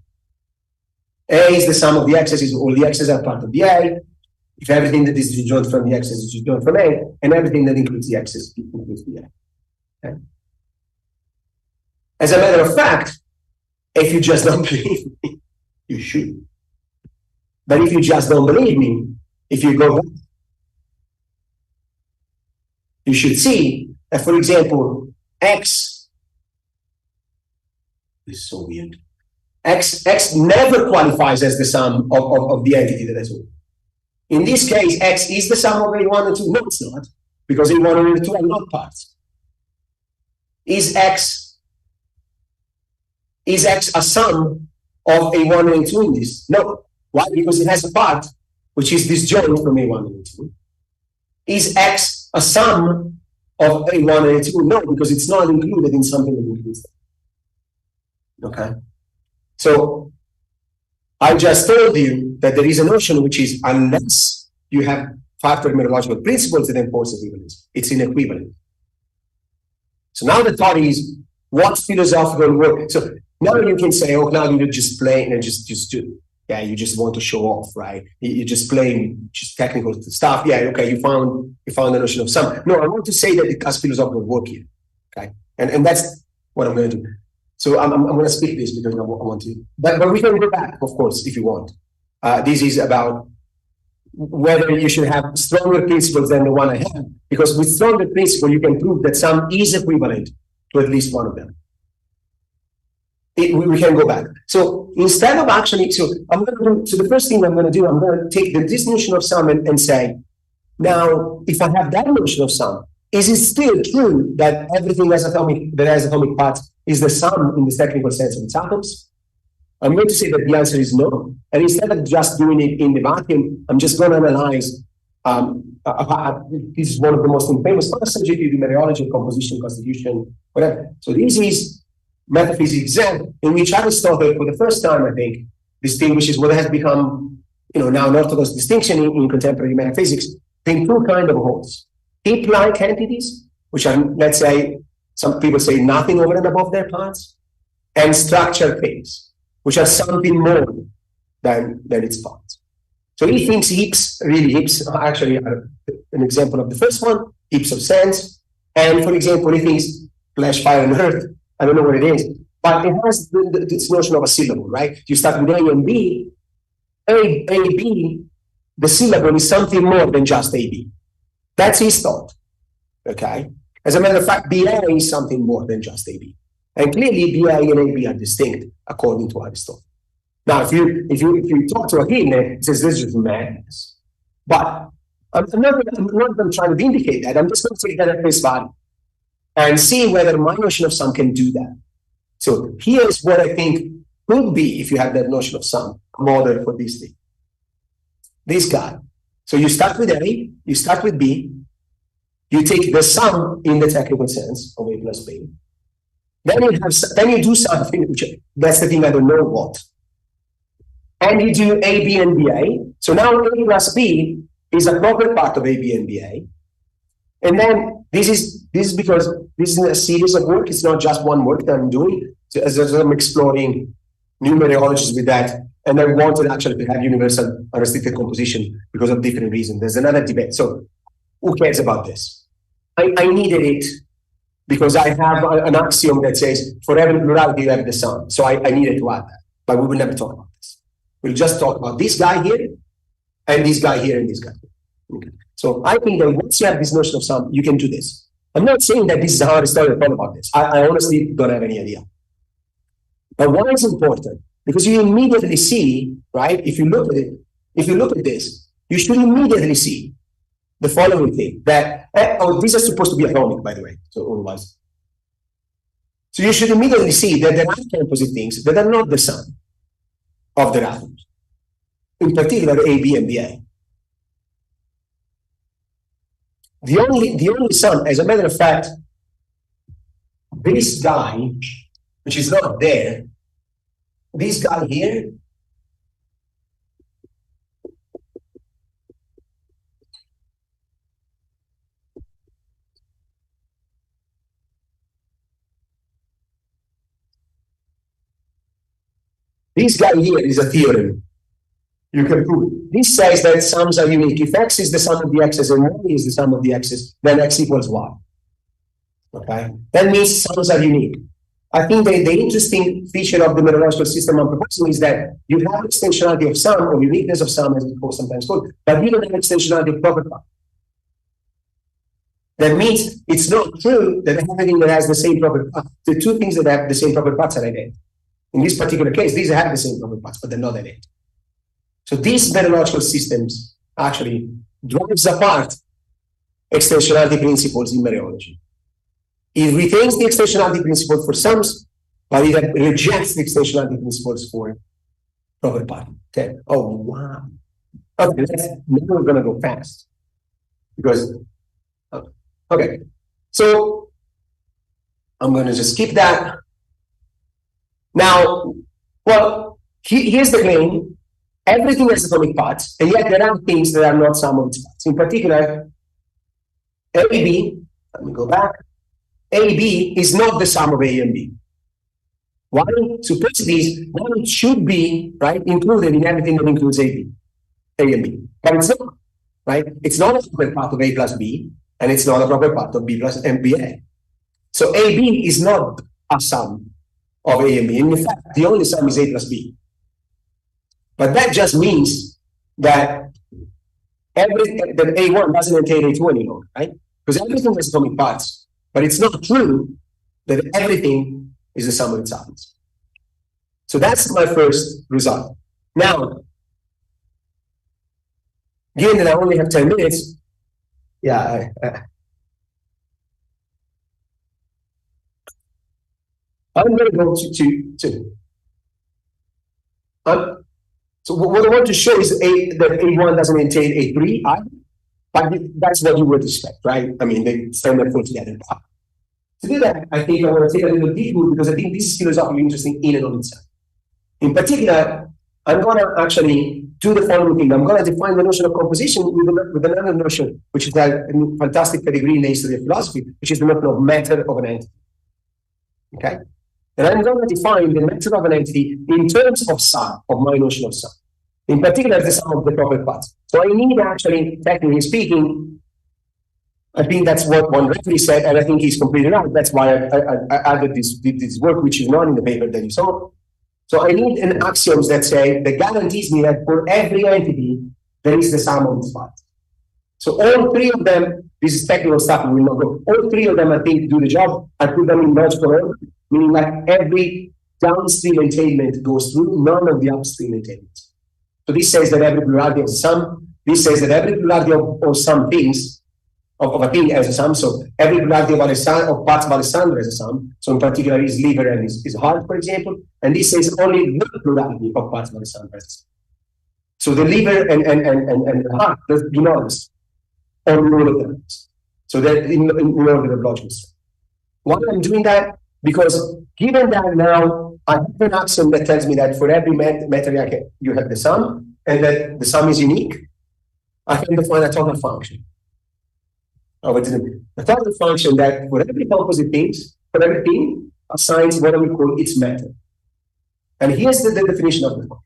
A is the sum of the x's, all the x's are part of the A. If everything that is disjoint from the x's is disjoint from A, and everything that includes the x's includes the A. Okay. As a matter of fact, if you just don't believe me, you should. But if you just don't believe me, if you go back, you should see that, for example, X is so weird. X never qualifies as the sum of the entity that I told. In this case, X is the sum of A1 and 2. No, it's not, because A1 and A2 are not parts. Is X a sum of A1 and A2 in this? No. Why? Because it has a part which is disjoint from A1 and A2. Is X a sum of A1 and A2? No, because it's not included in something that includes them. Okay? So I just told you that there is a notion which is, unless you have factor methodological principles that enforce equivalence, it's inequivalent. So now the thought is, what's philosophical work? So now you can say, oh, now you're just playing and just do. Yeah, you just want to show off, right? You're just playing just technical stuff. Yeah, okay, you found the notion of sum. No, I want to say that it has philosophical work here. Okay, and that's what I'm going to do. So I'm going to speak this because I want to. But we can go back, of course, if you want. This is about whether you should have stronger principles than the one I have. Because with stronger principle, you can prove that sum is equivalent to at least one of them. We can go back. So instead of actually, so the first thing I'm going to do, I'm going to take this notion of sum and say, now, if I have that notion of sum, is it still true that everything that has atomic parts is the sum in the technical sense of its atoms? I'm going to say that the answer is no. And instead of just doing it in the vacuum, I'm just going to analyze. This is one of the most famous passages in meteorology, composition, constitution, whatever. So this is metaphysics exam, in which Aristotle, for the first time, I think, distinguishes what has become, now an orthodox distinction in contemporary metaphysics, in two kinds of wholes. Heap-like entities, which are, let's say, some people say nothing over and above their parts, and structured things, which are something more than its parts. So he thinks heaps actually are an example of the first one, heaps of sense. And for example, he thinks flesh, fire, and earth, I don't know what it is, but it has this notion of a syllable, right? You start with A and B, A, B, the syllable is something more than just AB. That's his thought, okay? As a matter of fact, BA is something more than just AB. And clearly, BA and AB are distinct, according to Aristotle. Now, if you talk to a Hine, he says this is madness. But I'm not trying to vindicate that. I'm just going to take that at face value and see whether my notion of sum can do that. So here's what I think could be, if you have that notion of sum, a model for this thing. this guy. So you start with A, you start with B, you take the sum in the technical sense of A plus B. Then you do something, which that's the thing I don't know what. And you do A, B, and BA. So now A plus B is a proper part of A, B, and BA. And then this is because this is a series of work. It's not just one work that I'm doing. So as I'm exploring new methodologies with that, and I wanted actually to have universal unrestricted composition because of different reasons. There's another debate. So who cares about this? I needed it because I have an axiom that says for every plurality you have the sum. So I needed to add that, but we will never talk about this. We'll just talk about this guy here, and this guy here, and this guy here. Okay. So I think that once you have this notion of sum, you can do this. I'm not saying that this is how Aristotle thought about this. I honestly don't have any idea. But why is important? Because you immediately see, right? If you look at it, if you look at this, you should immediately see the following thing that, these are supposed to be atomic, by the way, so otherwise. So you should immediately see that there are composite things that are not the sum of their atoms, in particular A, B, and BA. The only sum, as a matter of fact, this guy, which is not there, this guy here, this guy here is a theorem. You can prove it. This says that sums are unique. If x is the sum of the x's and y is the sum of the x's, then x equals y. Okay? That means sums are unique. I think the interesting feature of the methodological system I'm proposing is that you have extensionality of sum or uniqueness of sum, as we sometimes call it, but you don't have extensionality of proper part. That means it's not true that everything that has the same proper part, the two things that have the same proper parts are identical. In this particular case, these have the same proper parts, but they're not identical. So these methodological systems actually drives apart extensionality principles in mereology. It retains the extensionality principle for sums, but it rejects the extensionality principles for proper part. Okay. Oh, wow. Okay, now we're going to go fast. Because, okay. So I'm going to just skip that. Now, well, here's the claim. Everything has atomic parts, and yet there are things that are not sum of its parts. In particular, AB, let me go back. AB is not the sum of A and B. Why? Suppose it is, well, it should be, right, included in everything that includes A and B. But it's not, right? It's not a proper part of A plus B, and it's not a proper part of B plus MBA. So AB is not a sum of A and B. In fact, the only sum is A plus B. But that just means that that A1 doesn't entail A2 anymore, right? Because everything has atomic parts. But it's not true that everything is the sum of its atoms. So that's my first result. Now, given that I only have 10 minutes, yeah, I'm going to go so what I want to show is that A1 doesn't entail A3 either, but that's what you would expect, right? I mean, they stand there together. To do that, I think I want to take a little deeper because I think this is philosophically interesting in and of itself. In particular, I'm going to actually do the following thing. I'm going to define the notion of composition with another notion, which is a fantastic pedigree in the history of philosophy, which is the notion of matter of an entity. Okay? And I'm going to define the matter of an entity in terms of sum, of my notion of sum. In particular, the sum of the proper parts. So I need actually, technically speaking, I think that's what one referee said, and I think he's completely right. That's why I added this work, which is not in the paper that you saw. So I need an axioms that say, that guarantees me that for every entity, there is the sum of its parts. So all three of them, this is technical stuff, we will not go. All three of them, I think, do the job. I put them in logical order, meaning like every downstream entailment goes through, none of the upstream entailments. So this says that every plurality has a sum. This says that every plurality of some things, of a thing has a sum. So every plurality of parts of Alessandro has a sum. So in particular, his liver and his heart, for example. And this says only the plurality of parts of Alessandro has a sum. So the liver and the heart do not exist on all of them. So that in order of logical strength. Why I'm doing that? Because given that now I have an axiom that tells me that for every matter you have the sum, and that the sum is unique, I can define a total function. A total function that for every composite thing, for everything, assigns what I will call its method. And here's the definition of the function.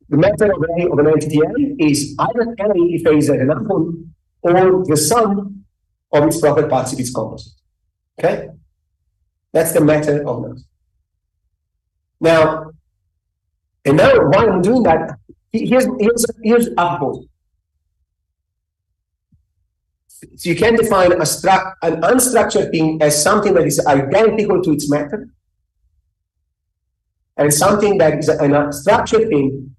The method of an entity A is either A if A is an unknown, or the sum of its proper parts if it's composite. Okay? That's the method of that. Now, why I'm doing that, here's a point. So you can define an unstructured thing as something that is identical to its method, and something that is an structured thing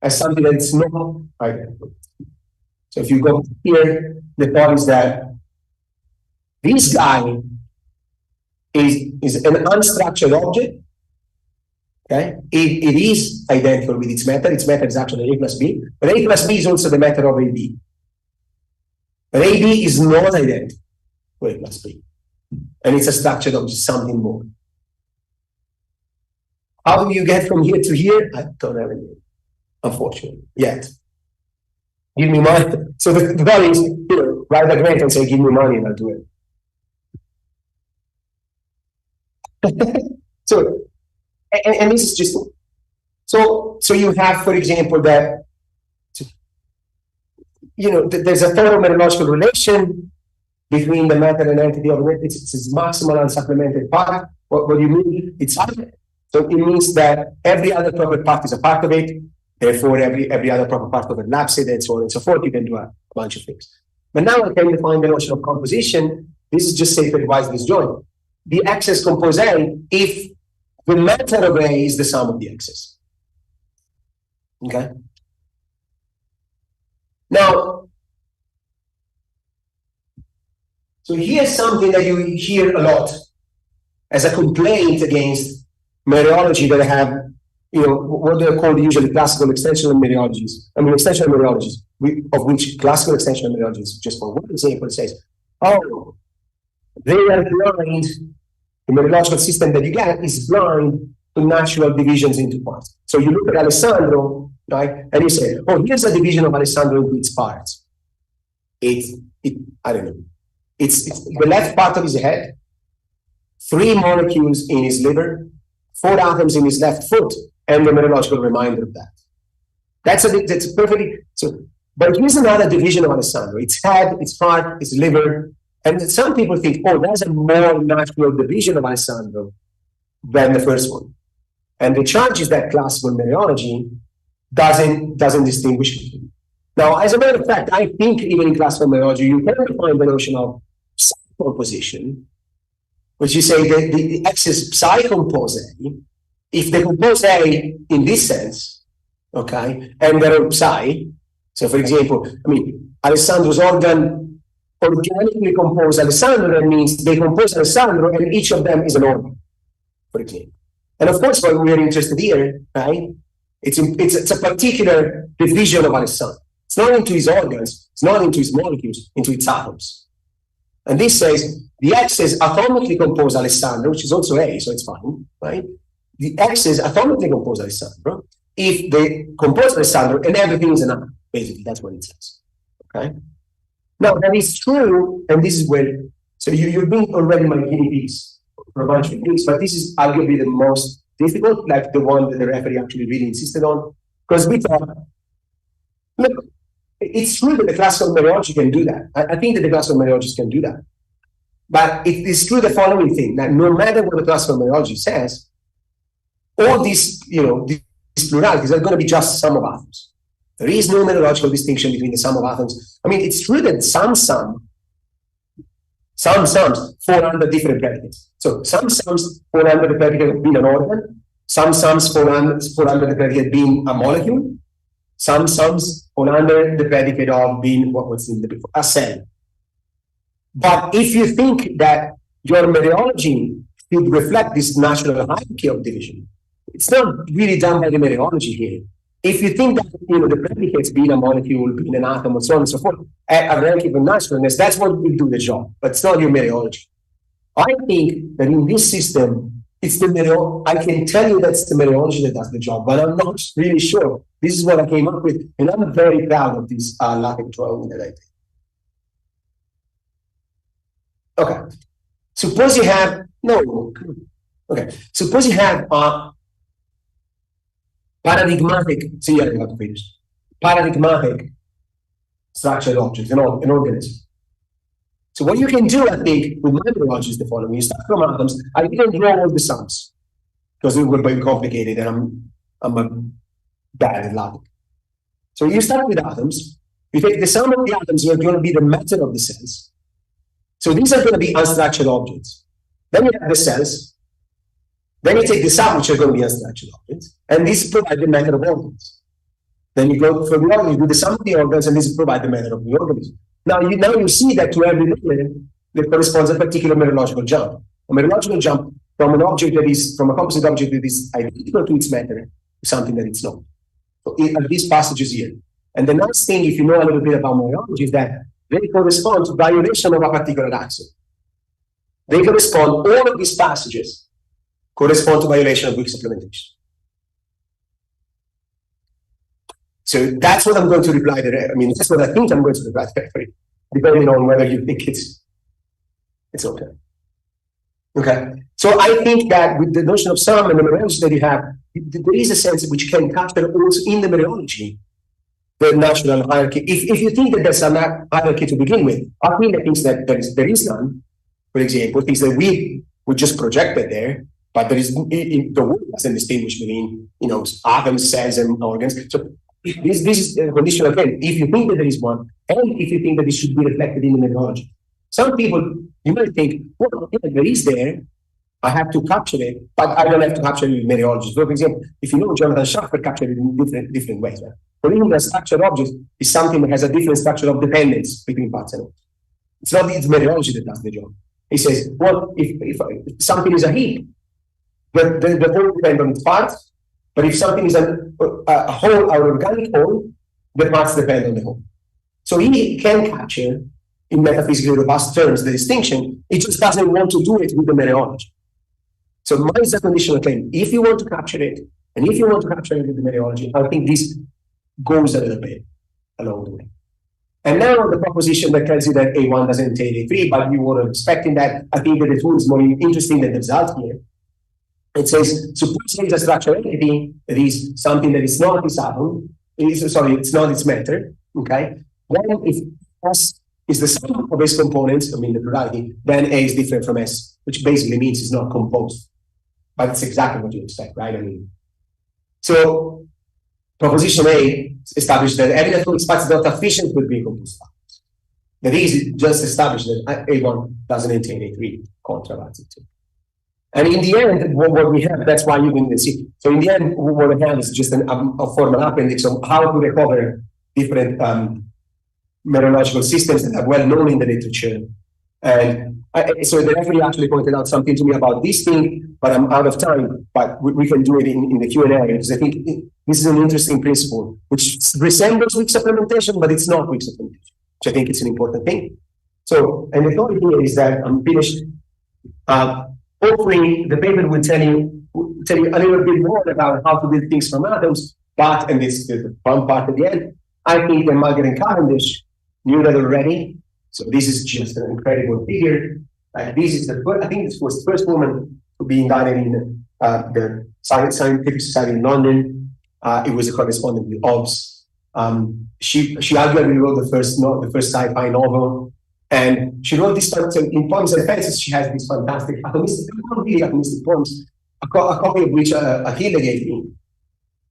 as something that is not identical. So if you go here, the thought is that this guy is an unstructured object. Okay, it is identical with its method. Its method is actually A plus B, but A plus B is also the method of AB. But AB is not identical to A plus B, and it's a structured object, something more. How do you get from here to here? I don't have any, unfortunately, yet. Give me money. So the thought is, write a grant and say, give me money and I'll do it. So, and this is just, so you have, for example, that, there's a thorough methodological relation between the method and entity of it. It's maximal unsupplemented part. What do you mean? It's other. So it means that every other proper part is a part of it. Therefore, every other proper part overlaps it, and so on and so forth. You can do a bunch of things. But now I can define the notion of composition. This is just safety-wise disjoint. The X's compose A if the method of A is the sum of the X's. Okay? Now, so here's something that you hear a lot as a complaint against mereology that have, what they're called usually classical extensional mereologies. I mean, extensional mereologies, of which classical extensional mereologies, just for one example, says, oh, they are blind. The mereological system that you get is blind to natural divisions into parts. So you look at Alessandro, right, and you say, oh, here's a division of Alessandro into its parts. I don't know. It's the left part of his head, 3 molecules in his liver, 4 atoms in his left foot, and the mereological reminder of that. That's perfectly, so, but here's another division of Alessandro. Its head, its heart, its liver, and some people think, oh, there's a more natural division of Alessandro than the first one. And the charge is that classical mereology doesn't distinguish between. Now, as a matter of fact, I think even in classical mereology, you can define the notion of psi-composition, which you say that the X is psi-compose A. If they compose A in this sense, okay, and they're psi, so for example, I mean, Alessandro's organ organically compose Alessandro, that means they compose Alessandro and each of them is an organ, for example. And of course, what we're interested here, right, it's a particular division of Alessandro. It's not into his organs, it's not into his molecules, into its atoms. And this says the X's atomically compose Alessandro, which is also A, so it's fine, right? The X's atomically compose Alessandro if they compose Alessandro and everything is an atom. Basically, that's what it says. Okay? Now, that is true, and this is where, so you've been already my guinea pigs for a bunch of things, but this is arguably the most difficult, like the one that the referee actually really insisted on, because we thought, look, it's true that the classical mereology can do that. I think that the classical mereologists can do that. But it is true the following thing, that no matter what the classical mereology says, all these, these pluralities are going to be just sum of atoms. There is no mereological distinction between the sum of atoms. I mean, it's true that some sums fall under different predicates. So some sums fall under the predicate of being an organ, some sums fall under the predicate of being a molecule, some sums fall under the predicate of being what's in the before, a cell. But if you think that your mereology should reflect this natural hierarchy of division, it's not really done by the mereology here. if you think that the predicates being a molecule, being an atom, and so on and so forth, a rank given naturalness, that's what will do the job. But it's not your mereology. I think that in this system, it's the I can tell you that's the mereology that does the job, but I'm not really sure. This is what I came up with, and I'm very proud of this lateral drawing that I did. Okay. Suppose you have Suppose you have a paradigmatic structured object, an organism. So what you can do, I think, with my mereology is the following. You start from atoms. I didn't draw all the sums because it would be complicated, and I'm bad at logic. So you start with atoms. You take the sum of the atoms, you're going to be the matter of the cells. So these are going to be unstructured objects. Then you have the cells. Then you take the sum, which are going to be unstructured objects, and these provide the matter of organs. Then you go for the organ, you do the sum of the organs, and this provide the matter of the organism. Now you see that to every layer there corresponds a particular mereological jump. A mereological jump from an object that is, from a composite object that is identical to its matter, to something that it's not. So these passages here. And the last thing, if you know a little bit about mereology, is that they correspond to violation of a particular axiom. They correspond, all of these passages correspond to violation of weak supplementation. So that's what I'm going to reply to. I mean, that's what I think I'm going to reply to, depending on whether you think it's okay. Okay. So I think that with the notion of sum and the mereology that you have, there is a sense which can capture also in the mereology the natural hierarchy. If you think that there's a hierarchy to begin with, I think that thinks that there is none. For example, things that we just projected there, but there is the world doesn't distinguish between atoms, cells, and organs. So this is a conditional again. If you think that there is one, and if you think that it should be reflected in the mereology. Some people, you might think, well, yeah, there is there, I have to capture it, but I don't have to capture it in mereology. So, for example, if you know Jonathan Schaffer captured it in different ways. Right? For him, a structured object is something that has a different structure of dependence between parts and objects. It's not the mereology that does the job. He says, well, if something is a heap, the whole depends on its parts, but if something is a whole, an organic whole, the parts depend on the whole. So he can capture, in metaphysical robust terms, the distinction. He just doesn't want to do it with the mereology. So mine is a conditional claim. If you want to capture it, and if you want to capture it with the mereology, I think this goes a little bit along the way. And now the proposition that tells you that A1 doesn't entail A3, but you were expecting that, I think that the tool is more interesting than the result here. It says, suppose there is a structural entity that is something that is not its atom, it's not its matter, okay? Then if S is the sum of S components, I mean the plurality, then A is different from S, which basically means it's not composed. But it's exactly what you expect, right? I mean, so proposition A established that every atomic space is not efficient with being composed. That is, it just established that A1 doesn't entail A3 contrary to. And in the end, what we have, that's why you didn't see. So in the end, what we have is just a formal appendix of how to recover different mereological systems that are well known in the literature. And so the referee actually pointed out something to me about this thing, but I'm out of time. But we can do it in the Q&A, because I think this is an interesting principle, which resembles weak supplementation, but it's not weak supplementation, which I think it's an important thing. So, and the thought here is that I'm finished. Hopefully, the paper will tell you a little bit more about how to build things from atoms. But, and this is the fun part at the end, I think that Mulger and Cavendish knew that already. So this is just an incredible figure. This is I think this was the first woman to be indicted in the Scientific Society in London. It was a correspondent with Hobbes. She arguably wrote the first sci-fi novel. And she wrote this, in Poems and Fences, she has these fantastic atomistic poems, a copy of which Achille gave me.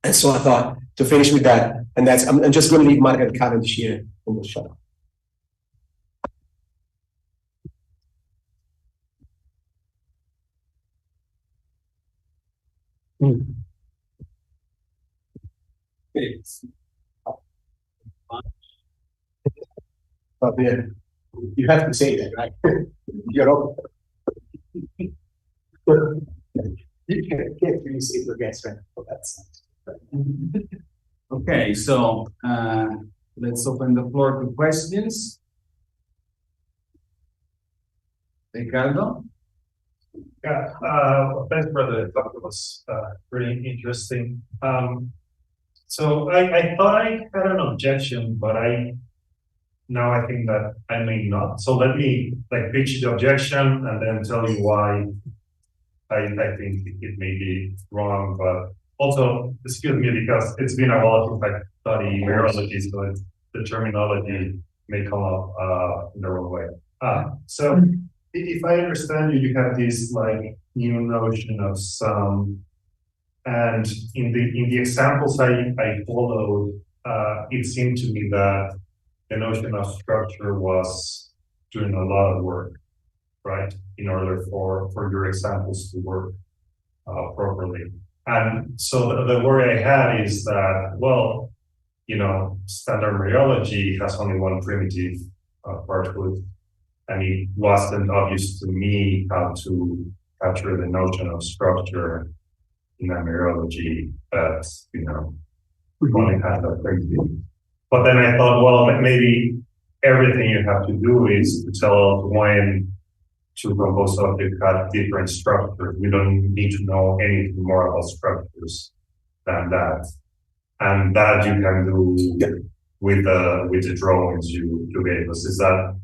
And so I thought to finish with that, and that's, I'm just going to leave Margaret Cavendish here and we'll shut up. But yeah, you have to say that, right? You're open. You can't really say your guess, right? Oh, that's Okay, so let's open the floor to questions. Ricardo? Yeah, thanks for the talk. It was pretty interesting. So I thought I had an objection, but now I think that I may not. So let me pitch the objection and then tell you why I think it may be wrong. But also, excuse me, because it's been a while since I study virology, so the terminology may come up in the wrong way. So if I understand you, you have this new notion of sum, and in the examples I followed, it seemed to me that the notion of structure was doing a lot of work, right, in order for your examples to work properly. And so the worry I had is that, well, standard mereology has only one primitive particle, and it wasn't obvious to me how to capture the notion of structure in a mereology that, only has a primitive. But then I thought, well, maybe everything you have to do is to tell when two composed objects have different structures. We don't need to know anything more about structures than that. And that you can do with the drawings you gave us. Is that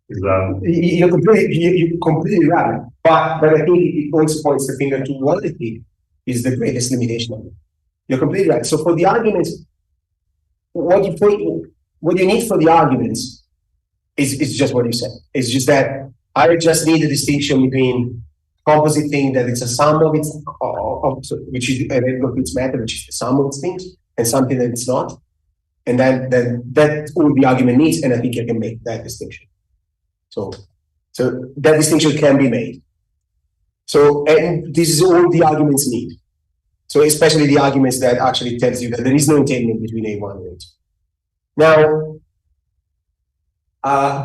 you're completely right. But I think it also points the finger to one thing is the greatest limitation of it. You're completely right. So for the arguments, what you need for the arguments is just what you said. It's just that I just need a distinction between composite thing that it's a sum of its which is a of its matter, which is the sum of its things, and something that it's not. And then that's all the argument needs, and I think you can make that distinction. So that distinction can be made. So, and this is all the arguments need. So especially the arguments that actually tells you that there is no entailment between A1 and A2. Now,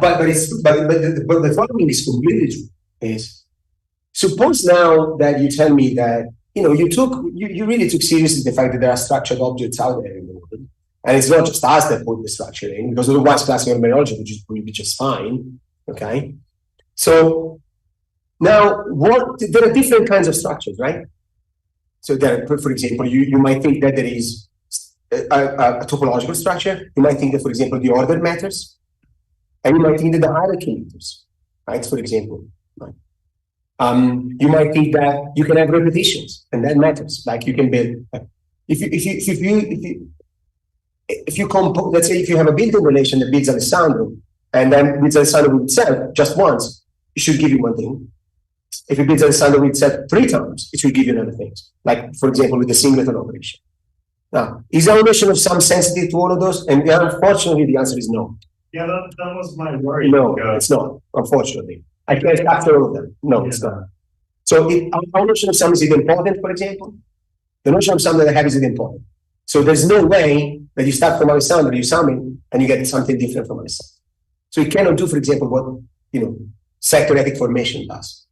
but the following is completely true. Is suppose now that you tell me that you really took seriously the fact that there are structured objects out there in the world, and it's not just us that put the structure in, because otherwise classical mereology would be just fine. Okay, so now there are different kinds of structures, right? So there, for example, you might think that there is a topological structure. You might think that, for example, the order matters, and you might think that the hierarchy matters, right? For example, right? You might think that you can have repetitions, and that matters. Like you can build. If you compose, let's say, if you have a building relation that builds Alessandro, and then builds Alessandro with itself just once, it should give you one thing. If it builds Alessandro with itself 3 times, it should give you another thing. Like, for example, with the singleton operation. Now, is our notion of sum sensitive to all of those? And unfortunately, the answer is no. Yeah, that was my worry. No, it's not, unfortunately. I can't capture all of them. No, it's not. So our notion of sum is it important, for example? The notion of sum that I have is it important. So there's no way that you start from Alessandro, you sum it, and you get something different from Alessandro. So it cannot do, for example, what set-theoretic formation does.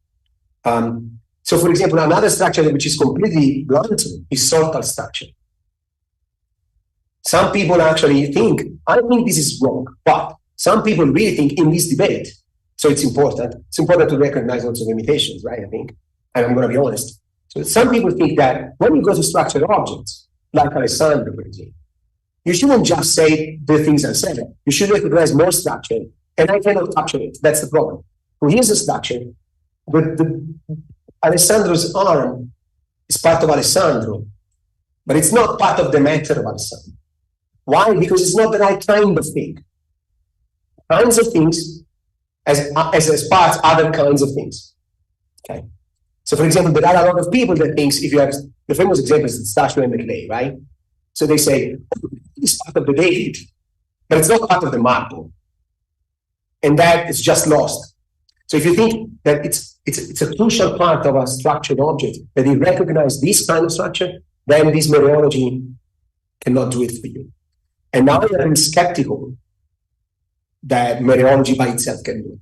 So, for example, another structure which is completely blunt is sortal structure. Some people actually think, I think this is wrong, but some people really think in this debate, so it's important. It's important to recognize also limitations, right? I think, and I'm going to be honest. So some people think that when you go to structured objects, like Alessandro, for example, you shouldn't just say the things I said. You should recognize more structure, and I cannot capture it. That's the problem. So here's the structure. But Alessandro's arm is part of Alessandro, but it's not part of the matter of Alessandro. Why? Because it's not the right kind of thing. Kinds of things as parts, other kinds of things. Okay. So, for example, there are a lot of people that thinks if you have the famous example is the statue and the clay, right? So they say it's part of the David, but it's not part of the marble, and that is just lost. So if you think that it's a crucial part of a structured object, that you recognize this kind of structure, then this mereology cannot do it for you. And now I'm skeptical that mereology by itself can do it.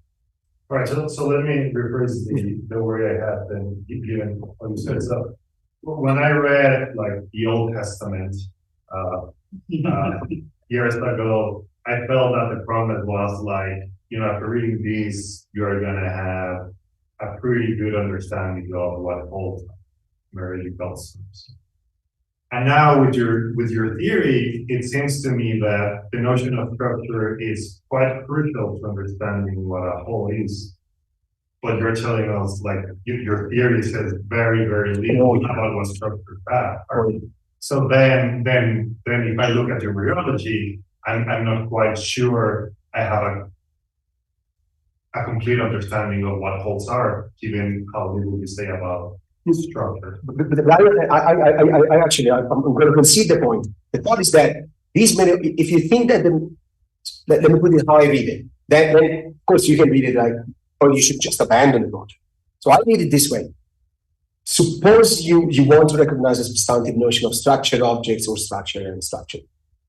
All right, so let me rephrase the worry I had then, given what you said. So when I read the Old Testament, years ago, I felt that the promise was like, after reading these, you're gonna have a pretty good understanding of what holds merological systems. And now with your theory, it seems to me that the notion of structure is quite crucial to understanding what a whole is. But you're telling us, like, your theory says very, very little about what structures are. So then if I look at your biology, I'm not quite sure I have a complete understanding of what wholes are, given how little you say about structure. I actually, I'm going to concede the point. The thought is that if you think that let me put it how I read it, then of course you can read it like, or you should just abandon the logic. So I read it this way. Suppose you want to recognize a substantive notion of structured objects or structure and structure.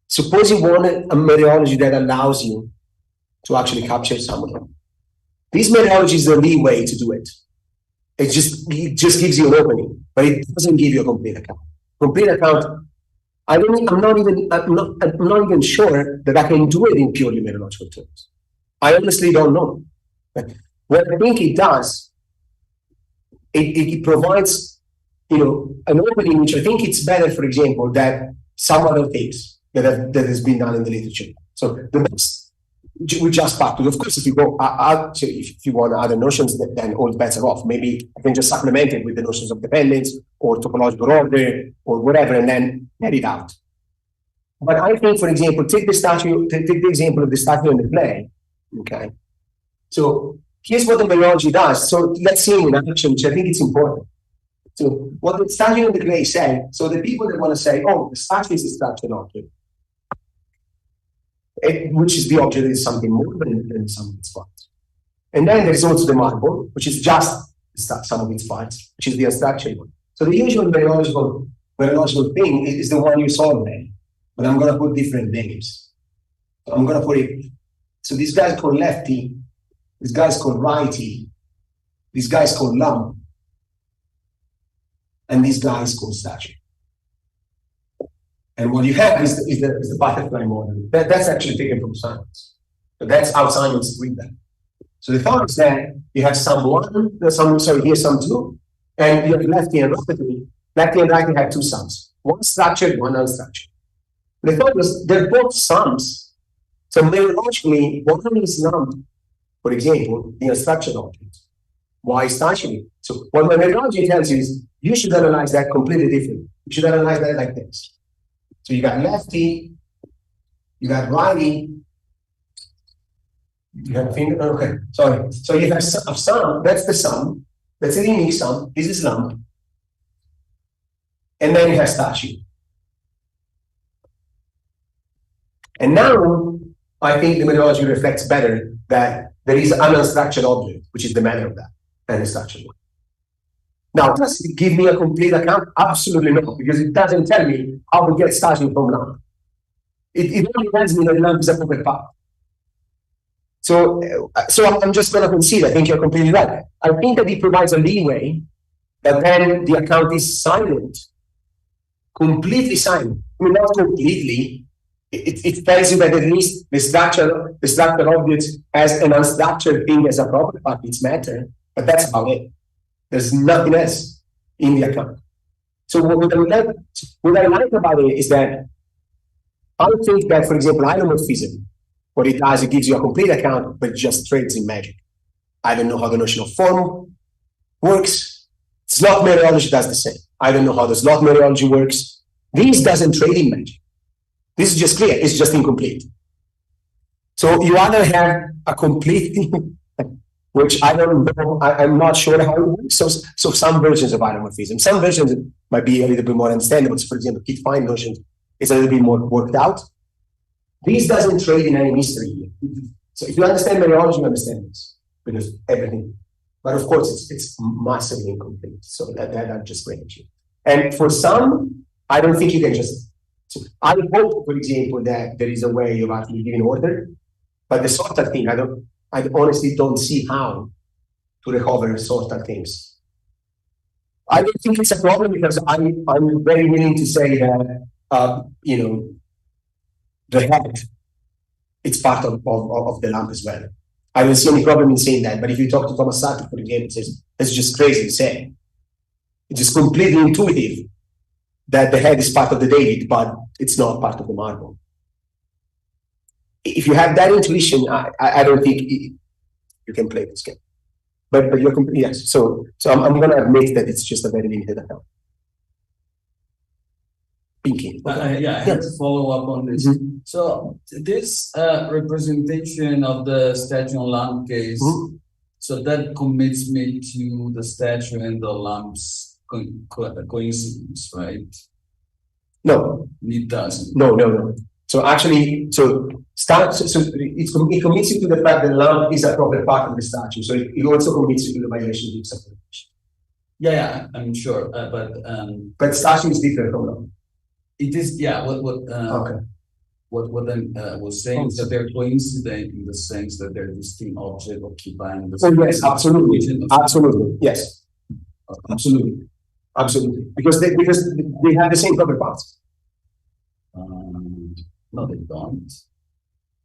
Suppose you want a mereology that allows you to actually capture some of them. This mereology is the leeway to do it. It just gives you an opening, but it doesn't give you a complete account. Complete account, I'm not even sure that I can do it in purely mereological terms. I honestly don't know. But what I think it does, it provides, an opening which I think it's better, for example, than some other things that has been done in the literature. So the best we just part. Of course, if you go out, if you want other notions, then all bets are off. Maybe I can just supplement it with the notions of dependence or topological order or whatever, and then let it out. But I think, for example, take the example of the statue in the play. Okay, so here's what the mereology does. So let's see in action, which I think it's important. So what the statue in the play said. So the people that want to say, oh, the statue is a structured object. Which is the object is something more than some of its parts. And then there is also the marble, which is just some of its parts, which is the unstructured one. So the usual mereological thing is the one you saw there, but I'm going to put different names. So I'm going to put it. So this guy's called lefty, this guy's called righty, this guy's called lump, and this guy's called statue. And what you have is the butterfly model. That's actually taken from science. So that's how science read that. So the thought is that you have some here's some two, and you have lefty and righty. Lefty and righty have two sums. One structured, one unstructured. The thought was they're both sums. So mereologically, one is lumped, for example, the unstructured object. Why statue? So what my mereology tells you is you should analyze that completely differently. You should analyze that like this. So you got lefty, you got righty, you have finger, okay, sorry. So you have a sum, that's the sum, that's a unique sum, this is lump. And then you have statue. And now, I think the mereology reflects better that there is an unstructured object, which is the matter of that, and a structured one. Now, does it give me a complete account? Absolutely not, because it doesn't tell me how to get statue from lump. It only tells me that lump is a proper part. So I'm just going to concede. I think you're completely right. I think that it provides a leeway, but then the account is silent, completely silent. I mean, not completely. It tells you that at least the structured object as an unstructured thing as a proper part, it's matter, but that's about it. There's nothing else in the account. So what I like about it is that I think that, for example, isomorphism, what it does, it gives you a complete account, but it just trades in magic. I don't know how the notion of form works. Slot mereology does the same. I don't know how the slot mereology works. This doesn't trade in magic. This is just clear. It's just incomplete. So you either have a complete thing, which I don't know, I'm not sure how it works. So some versions of isomorphism, some versions might be a little bit more understandable. So for example, Kit-Fine notion is a little bit more worked out. This doesn't trade in any mystery here. So if you understand mereology, you understand this, because everything. But of course, it's massively incomplete. So that just brings you. And for some, I don't think you can just. So I hope, for example, that there is a way of actually giving order, but the sorted thing, I honestly don't see how to recover sorted things. I don't think it's a problem because I'm very willing to say that you know, the head, it's part of the lamp as well. I don't see any problem in saying that, but if you talk to Thomas Sato, for example, it says, it's just crazy to say. It's just completely intuitive that the head is part of the David, but it's not part of the marble. If you have that intuition, I don't think you can play this game. But you're yes. So I'm going to admit that it's just a very limited account. Pinky. I have to follow up on this. Mm-hmm. So this representation of the statue and lamp case, so that commits me to the statue and the lamp's coincidence, right? No, it doesn't. No. So actually, it commits you to the fact that lamp is a proper part of the statue. So it also commits you to the violation of separation. Yeah, I'm sure, but statue is different from lamp. It is, yeah. What I was saying is that they're coincident in the sense that they're distinct objects occupying the same. Oh yes, absolutely, yes, absolutely, because they have the same proper parts. No, they don't.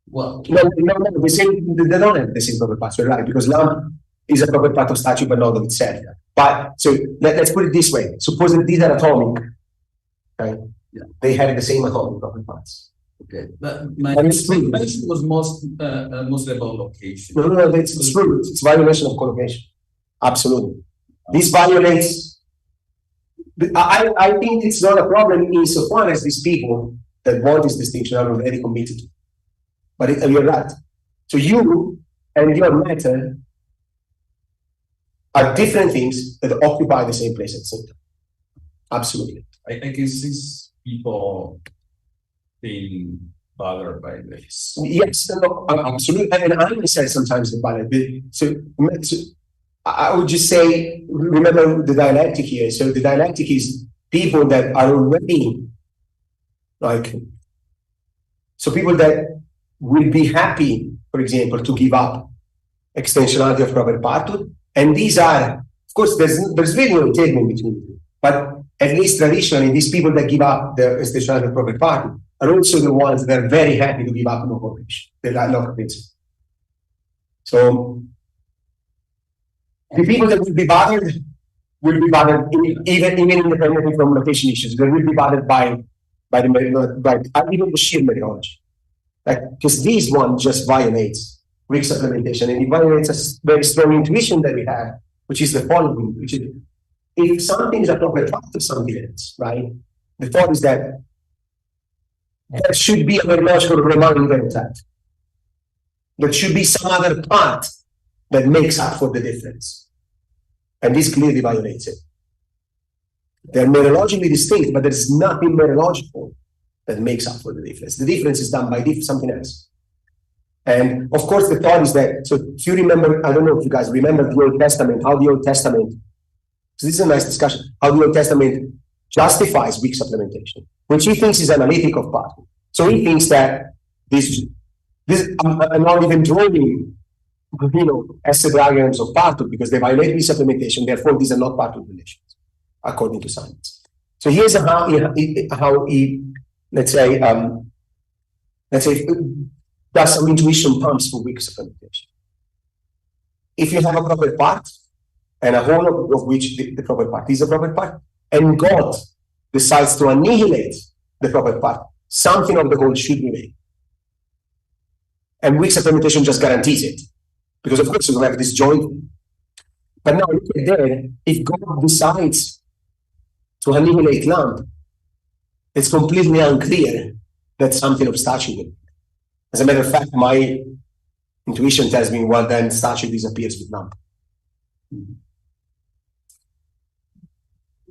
Well, no, they don't have the same proper parts, right? Because lamp is a proper part of statue, but not of itself. But so let's put it this way: suppose that these are atomic, right? Yeah. They have the same atomic proper parts. Okay, but my question was mostly about location. No, it's true. It's violation of collocation. Absolutely. This violates. I think it's not a problem insofar as these people that want this distinction are already committed to. But you're right. So you and your matter are different things that occupy the same place at the same time. Absolutely. I can see people being bothered by this. Yes, no, absolutely. And I myself sometimes get bothered. So I would just say, remember the dialectic here. So the dialectic is people that are already so people that will be happy, for example, to give up extensionality of proper partum. And these are, of course, there's really no entanglement between them. But at least traditionally, these people that give up the extensionality of proper partum are also the ones that are very happy to give up no correlation, the local principle. So the people that will be bothered even independently from location issues. They will be bothered by even the sheer methodology. Because this one just violates weak supplementation, and it violates a very strong intuition that we have, which is the following, which is if something is a proper part of something else, right? The thought is that there should be a methodological reminder of that. There should be some other part that makes up for the difference. And this clearly violates it. They're methodologically distinct, but there's nothing methodological that makes up for the difference. The difference is done by something else. And of course, the thought is that, so if you remember, I don't know if you guys remember the Old Testament, how the Old Testament, so this is a nice discussion, how the Old Testament justifies weak supplementation, which he thinks is analytic of part. So he thinks that this I'm not even drawing, essay diagrams of partum because they violate weak supplementation, therefore these are not partum relations, according to science. So here's how he let's say does some intuition pumps for weak supplementation. If you have a proper part, and a whole of which the proper part is a proper part, and God decides to annihilate the proper part, something of the whole should remain. And weak supplementation just guarantees it. Because of course you have this joint. But now look at there, if God decides to annihilate lamp, it's completely unclear that something of statue will. As a matter of fact, my intuition tells me, well, then statue disappears with lamp.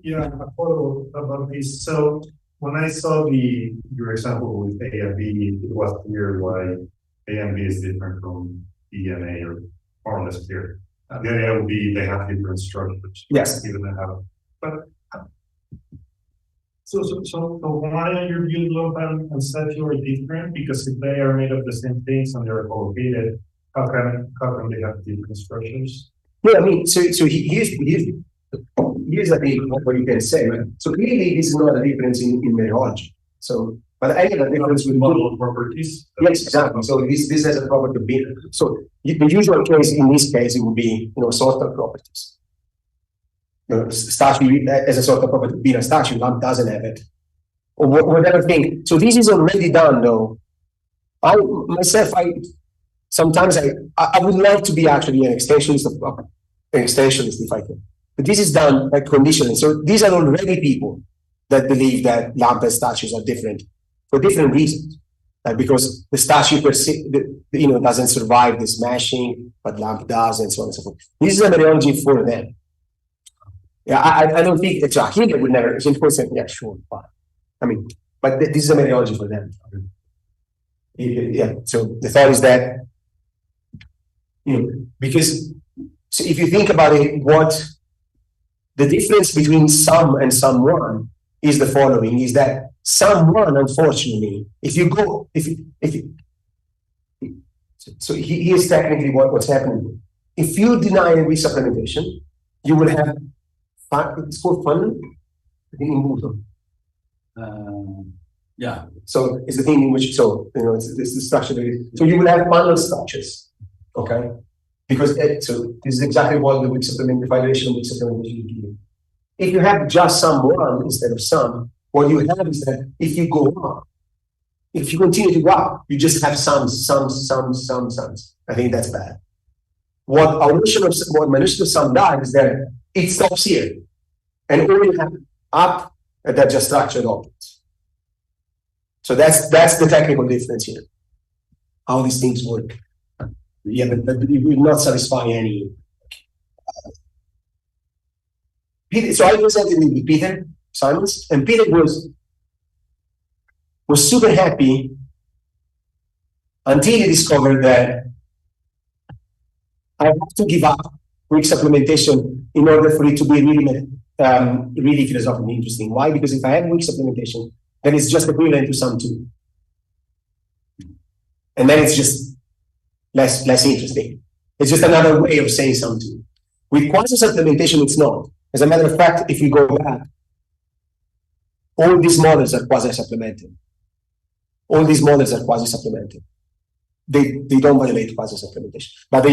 Yeah, a follow about this. So when I saw your example with A and B, it was clear why A and B is different from E and A, or more or less clear. The idea would be they have different structures. Yes. Even they have, but so why are your views and statue are different? Because if they are made of the same things and they're collocated, how can they have different structures? Yeah, I mean, so here's the thing, what you can say. Right? So clearly, this is not a difference in methodology. So, but any other difference with model properties. Yes, exactly. So this has a property of being. So the usual case in this case, it would be, sorter properties. Statue as a sort of property of being a statue, lamp doesn't have it. Or whatever thing. So this is already done though. Sometimes I would like to be actually an extensionist if I can. But this is done by conditioning. So these are already people that believe that lamp and statues are different for different reasons. Because the statue per se, doesn't survive the smashing, but lamp does, and so on and so forth. This is a methodology for them. Yeah, I don't think exactly they would never. Yeah, sure, but but this is a methodology for them. Yeah. So the thought is that because so if you think about it, what the difference between some and someone is the following: is that someone, unfortunately, so here's technically what's happening. If you deny a weak supplementation, you will have it's called funnel. Yeah. So it's the thing in which it's the structure. So you will have funnel structures, okay? Because so this is exactly what the weak supplementation will give you. If you have just someone instead of some, what you have is that if you go up, if you continue to go up, you just have sums. I think that's bad. What my notion of sum does is that it stops here, and all you have up that just structured objects. So that's the technical difference here. How these things work. Yeah, but it will not satisfy any. So I presented with Peter Simons, and Peter was super happy until he discovered that I have to give up weak supplementation in order for it to be really philosophically interesting. Why? Because if I have weak supplementation, then it's just equivalent to sum 2. And then it's just less interesting. It's just another way of saying sum 2. With quasi-supplementation, it's not. As a matter of fact, if you go back, all these models are quasi-supplemented. All these models are quasi-supplemented. They don't violate quasi-supplementation. But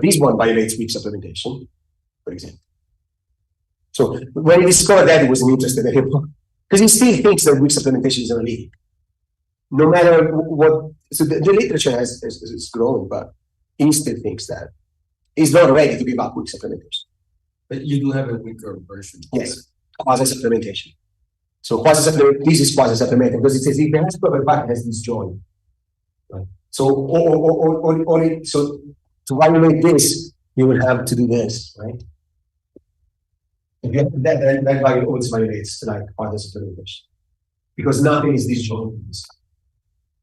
this one violates weak supplementation, for example. So when he discovered that, he wasn't interested anymore. Because he still thinks that weak supplementation is analytic. No matter what, so the literature has grown, but he still thinks that he's not ready to give up weak supplementation. But you do have a weaker version. Yes, quasi-supplementation. So this is quasi-supplementation because it says if the has proper part has this join. Right. So so to violate this, you will have to do this, right? If you have that, that value always violates like quasi-supplementation. Because nothing is disjoint.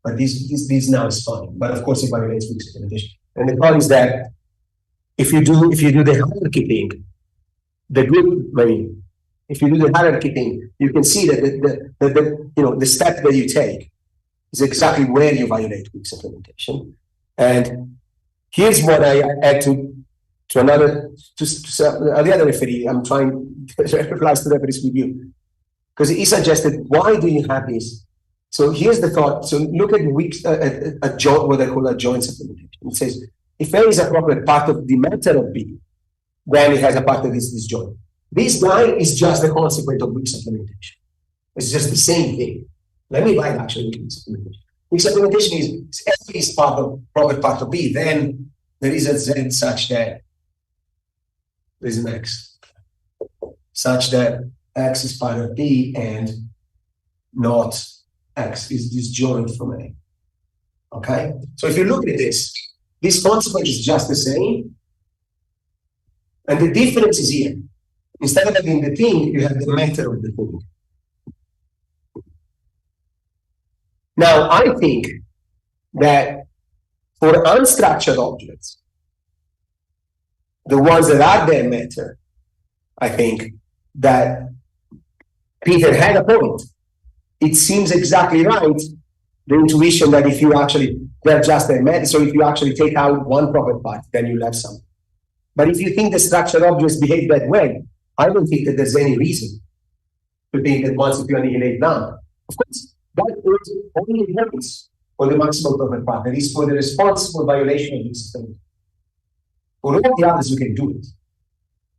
But this now is fine. But of course it violates weak supplementation. And the point is that if you do the hierarchy thing, if you do the hierarchy thing, you can see that the step that you take is exactly where you violate weak supplementation. And here's what I add to the other referee. I'm trying to reply to the referees with you. Because he suggested, why do you have this? So here's the thought. So look at what I call a joint supplementation. It says, if A is a proper part of the matter of B, then it has a part of this joint. This guy is just the consequence of weak supplementation. It's just the same thing. Let me write actually weak supplementation. Weak supplementation is A is proper part of B, then there is a Z such that there is an X. Such that X is part of B and not X is disjoint from A. Okay? So if you look at this consequence is just the same. And the difference is here. Instead of having the thing, you have the matter of the thing. Now, I think that for unstructured objects, the ones that are their matter, I think that Peter had a point. It seems exactly right, the intuition that if you actually, they're just their matter, so if you actually take out one proper part, then you'll have something. But if you think the structured objects behave that way, I don't think that there's any reason to think that once if you annihilate none. Of course, But it only happens for the maximal perfect path. That is for the responsible violation of the system. For all the others, you can do it.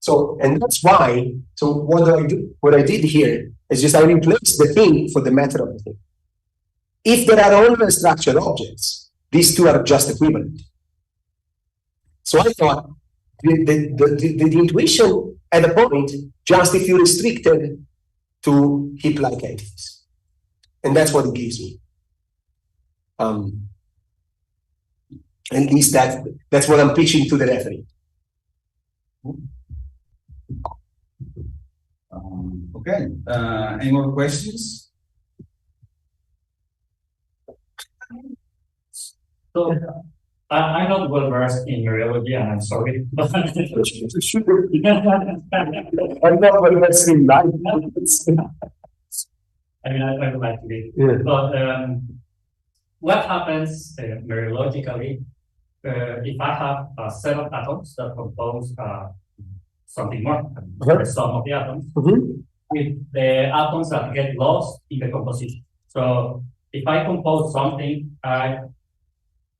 So, and that's why, so what I do, what I did here is just I replaced the thing for the method of the thing. If there are only structured objects, these two are just equivalent. So I thought the intuition at a point, just if you restricted to heap-like entities. And that's what it gives me. At least that's what I'm pitching to the referee. Okay. Any more questions? So I'm not well versed in neurology, and I'm sorry. I'm not well versed in life. I mean, I would like to be. Yeah. But what happens neurologically if I have a set of atoms that compose something more, the sum of the atoms, with the atoms that get lost in the composition? So if I compose something, I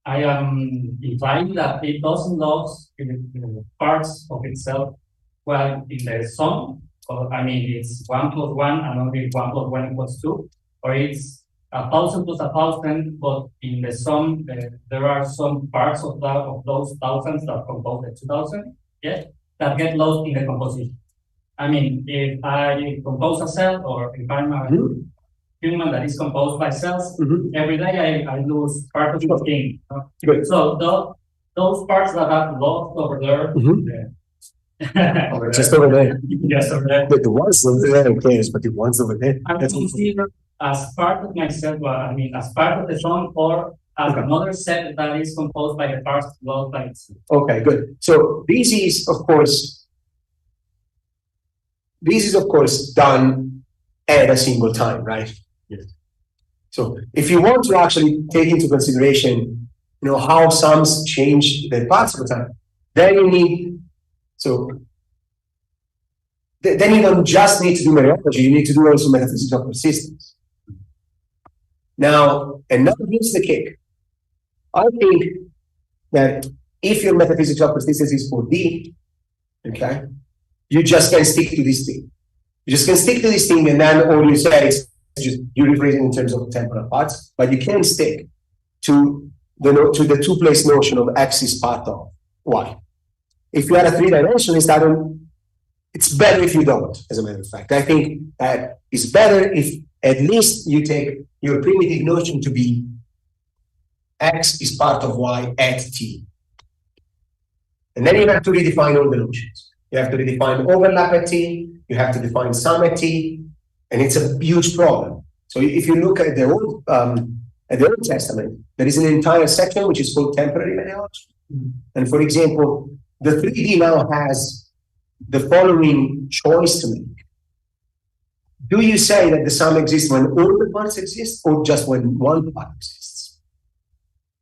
am implying that it doesn't lose in parts of itself, while in the sum, I mean, it's 1 + 1 and only 1 + 1 = 2, or it's 1,000 + 1,000, but in the sum, there are some parts of those thousands that compose the 2,000, yes, that get lost in the composition. I mean, if I compose a cell, or if I'm a human that is composed by cells, every day I lose part of the thing. So those parts that are lost over there, just over there. yes, over there. The ones over there, who cares? But the ones over there, I'm considered as part of myself. I mean, as part of the sum, or as another set that is composed by the parts lost by itself. Okay, good. So this is of course done at a single time, right? Yes. So if you want to actually take into consideration, how sums change the parts of the time, then you need, then you don't just need to do mereology, you need to do also metaphysics of persistence. Now, and now here's the kick. I think that if your metaphysics of persistence is 4D, okay, you just can stick to this thing. You just can stick to this thing, and then all you say is just you rephrase it in terms of temporal parts, but you can stick to the two-place notion of X is part of Y. If you are a three-dimensionalist, it's better if you don't, as a matter of fact. I think that it's better if at least you take your primitive notion to be X is part of Y at T. And then you have to redefine all the notions. You have to redefine overlap at T, you have to define sum at T, and it's a huge problem. So if you look at the Old Testament, there is an entire section which is called temporary mereology. And for example, the 3D now has the following choice to make. Do you say that the sum exists when all the parts exist, or just when one part exists?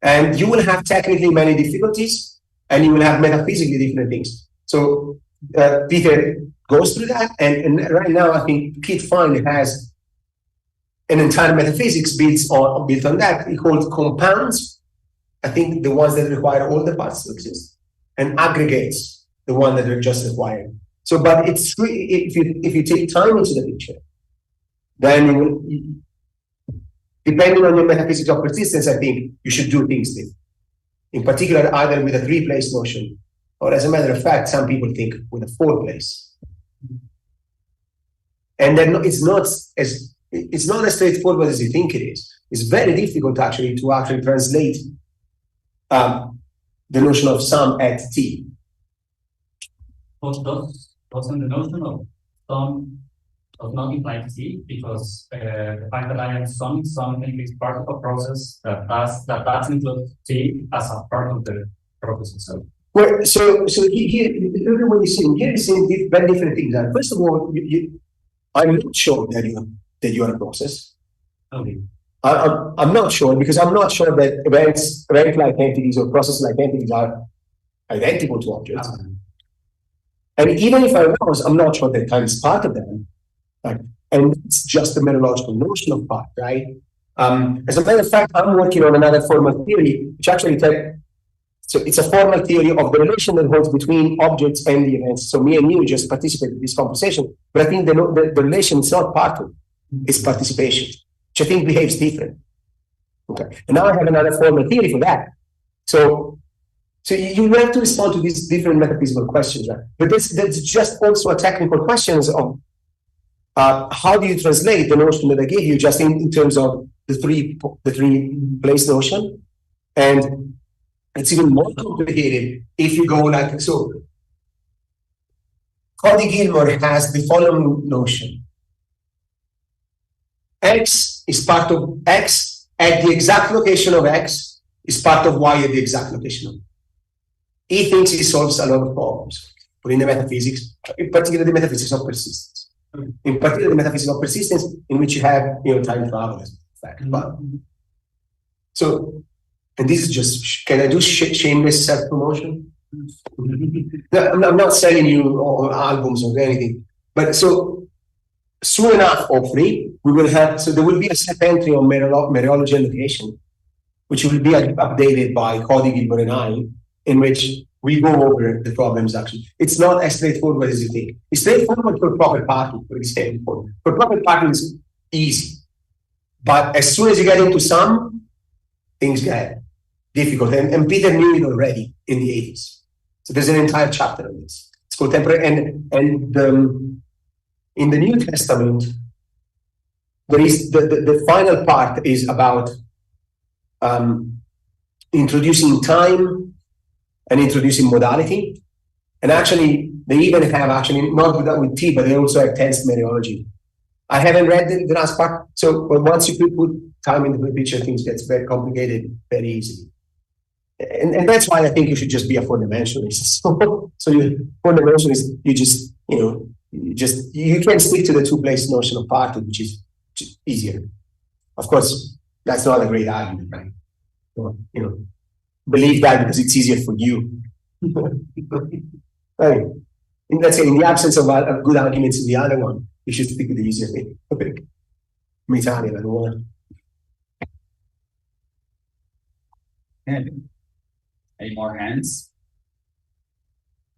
And you will have technically many difficulties, and you will have metaphysically different things. So Peter goes through that, and right now I think Kit Fine has an entire metaphysics built on that. He called compounds, I think the ones that require all the parts to exist, and aggregates, the one that are just required. So, but it's if you take time into the picture, then you will, depending on your metaphysics of persistence, I think you should do things different. In particular, either with a three-place notion, or as a matter of fact, some people think with a four-place. And then it's not as straightforward as you think it is. It's very difficult actually to translate the notion of sum at T. But doesn't the notion of sum does not imply T, because the fact that I am summing something is part of a process that does include T as a part of the process itself. Well, so here, everyone is saying very different things. First of all, I'm not sure that you are a process. Okay. I'm not sure, because I'm not sure that event-like entities or process-like entities are identical to objects. And even if I was, I'm not sure that time is part of them. Right? And it's just a methodological notion of part, right? As a matter of fact, I'm working on another formal theory, which actually so it's a formal theory of the relation that holds between objects and the events. So me and you just participate in this conversation, but I think the relation is not part it's participation, which I think behaves different. Okay, and now I have another formal theory for that. So you have to respond to these different metaphysical questions, right? But that's just also a technical questions of how do you translate the notion that I gave you just in terms of the three place notion, and it's even more complicated if you go like so. Cody Gilmore has the following notion: X is part of X at the exact location of X is part of Y at the exact location of. He thinks he solves a lot of problems, but in the metaphysics, in particular the metaphysics of persistence, in particular the metaphysics of persistence, in which you have time travel as a fact. But so, and this is just, can I do shameless self-promotion? No, I'm not selling you albums or anything, but so soon enough, hopefully, we will have, so there will be a step entry on meteorology and location, which will be updated by Cody Gilmore and I, in which we go over the problems actually. It's not as straightforward as you think. It's straightforward for proper parking, for example. For proper parking is easy. But as soon as you get into some, things get difficult. And Peter knew it already in the 80s. So there's an entire chapter on this. It's called temporary. And in the New Testament, there is the final part is about introducing time and introducing modality. And actually, they even have not with T, but they also have tense meteorology. I haven't read the last part. So but once you put time into the picture, things get very complicated very easily. And that's why I think you should just be a four-dimensionalist. So four-dimensionalist, you can stick to the two-place notion of parting, which is easier. Of course, that's not a great argument, right? So, believe that because it's easier for you. Right. Let's say in the absence of good arguments in the other one, you should stick with the easier thing. Okay. I'm Italian, I don't want to. Any more hands?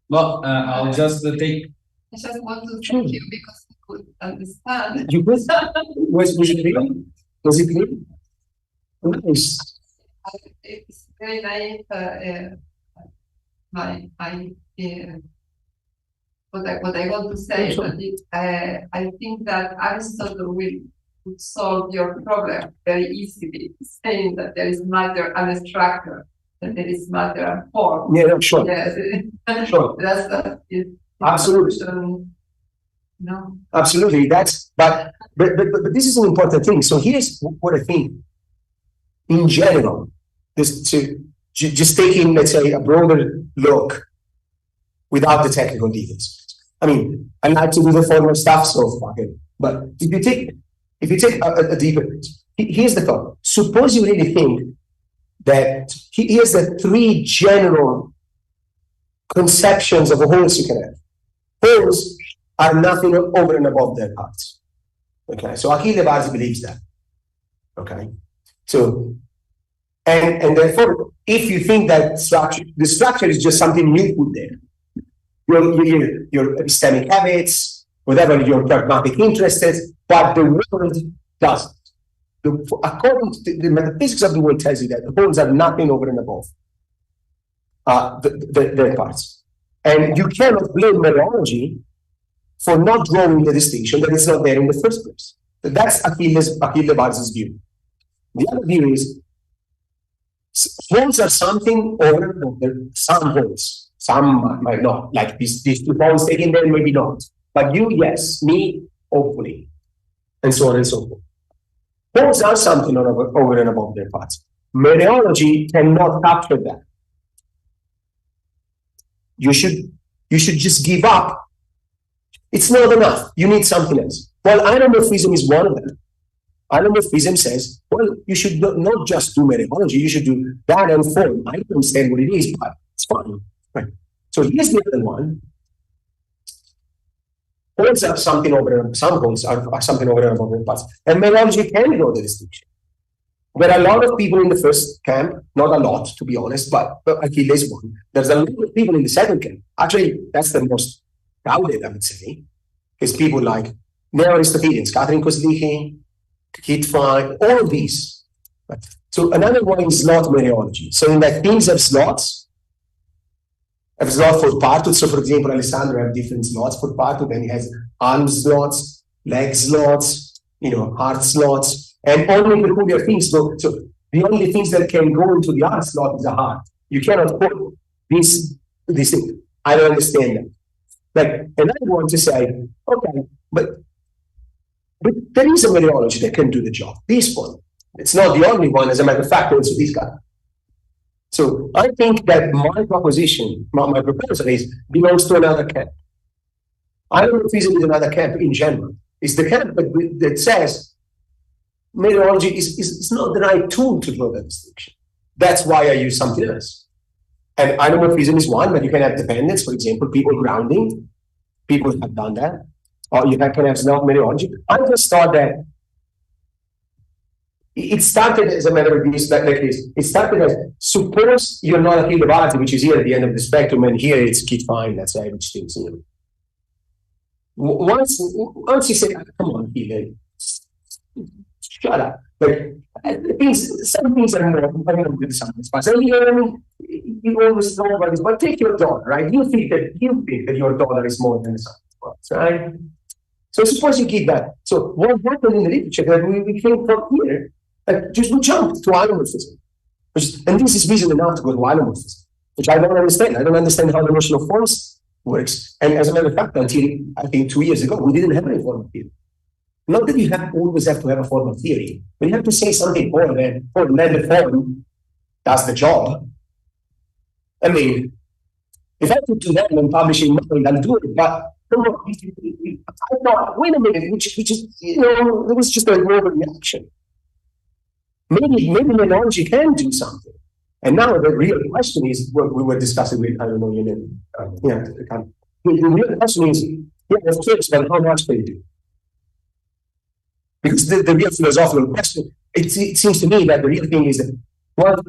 Well, I'll just take. I just want to thank you because I could understand. You could? Was it clear? Was it clear? Nice. It's very naive. What I want to say, I think that Aristotle would solve your problem very easily, saying that there is matter and structure, that there is matter and form. Yeah, sure. Yes. Sure. That's absolutely. No. Absolutely. But this is an important thing. So here's what I think. In general, just taking, let's say, a broader look without the technical details. I mean, I like to do the formal stuff, so fuck it. But if you take a deeper, here's the thought. Suppose you really think that here's the three general conceptions of wholes you can have. Wholes are nothing over and above their parts. Okay, so Achille Varzi believes that. Okay, so and therefore, if you think that the structure is just something you put there, your epistemic habits, whatever your pragmatic interests, but the world doesn't. According to the metaphysics of the world tells you that the wholes are nothing over and above their parts. And you cannot blame meteorology for not drawing the distinction that it's not there in the first place. That's Achille Varzi's view. The other view is wholes are something over and above some wholes. Some might not, like these 2 points taken there, maybe not. But you, yes, me, hopefully, and so on and so forth. Wholes are something over and above their parts. Meteorology cannot capture that. You should just give up. It's not enough. You need something else. Well, isomorphism is one of them. Isomorphism says, well, you should not just do meteorology, you should do that and form. I don't understand what it is, but it's fine. Right. So here's the other one. Wholes are something over, some wholes are something over and above their parts. And meteorology can draw the distinction. There are a lot of people in the first camp, not a lot, to be honest, but Achilles one. There's a lot of people in the second camp. Actually, that's the most crowded, I would say. It's people like neo-Aristotelians, Catherine Kozlicki, Kit Fine, all of these. Right? So another one is slot mereology, saying that things have slots. Have slot for partout. So for example, Alessandro have different slots for partout, then he has arm slots, leg slots, heart slots. And only peculiar things go. So the only things that can go into the heart slot is the heart. You cannot put this thing. I don't understand that. Like, and I want to say, okay, but there is a mereology that can do the job. This one. It's not the only one, as a matter of fact, also this guy. So I think that my proposition, my proposal belongs to another camp. Isomorphism is another camp in general. It's the camp that says mereology is not the right tool to draw that distinction. That's why I use something else. And isomorphism is one, but you can have dependence, for example, people grounding. People have done that. Or you can have slot mereology. I just thought that it started as a matter of this, like this. It started as, suppose you're not a Hildebrand, which is here at the end of the spectrum, and here it's Kit Fine, that's which things. Once you say, come on, Hilde, shut up. Like, some things are more, I don't do some response. You always know about this, but take your daughter, right? You think that your daughter is more than the sun, right? So suppose you keep that. So what happened in the literature that we came from here, we jumped to isomorphism. And this is reason enough to go to isomorphism, which I don't understand. I don't understand how the notion of forms works. And as a matter of fact, until I think 2 years ago, we didn't have any formal theory. Not that you always have to have a formal theory, but you have to say something more than the form does the job. I mean, if I could do that and publish in mind, I'll do it. But I thought, wait a minute, which is, it was just a overreaction. Maybe mereology can do something. And now the real question is what we were discussing with, I don't know, the real question is, of course, but how much can you do? Because the real philosophical question, it seems to me that the real thing is that, well,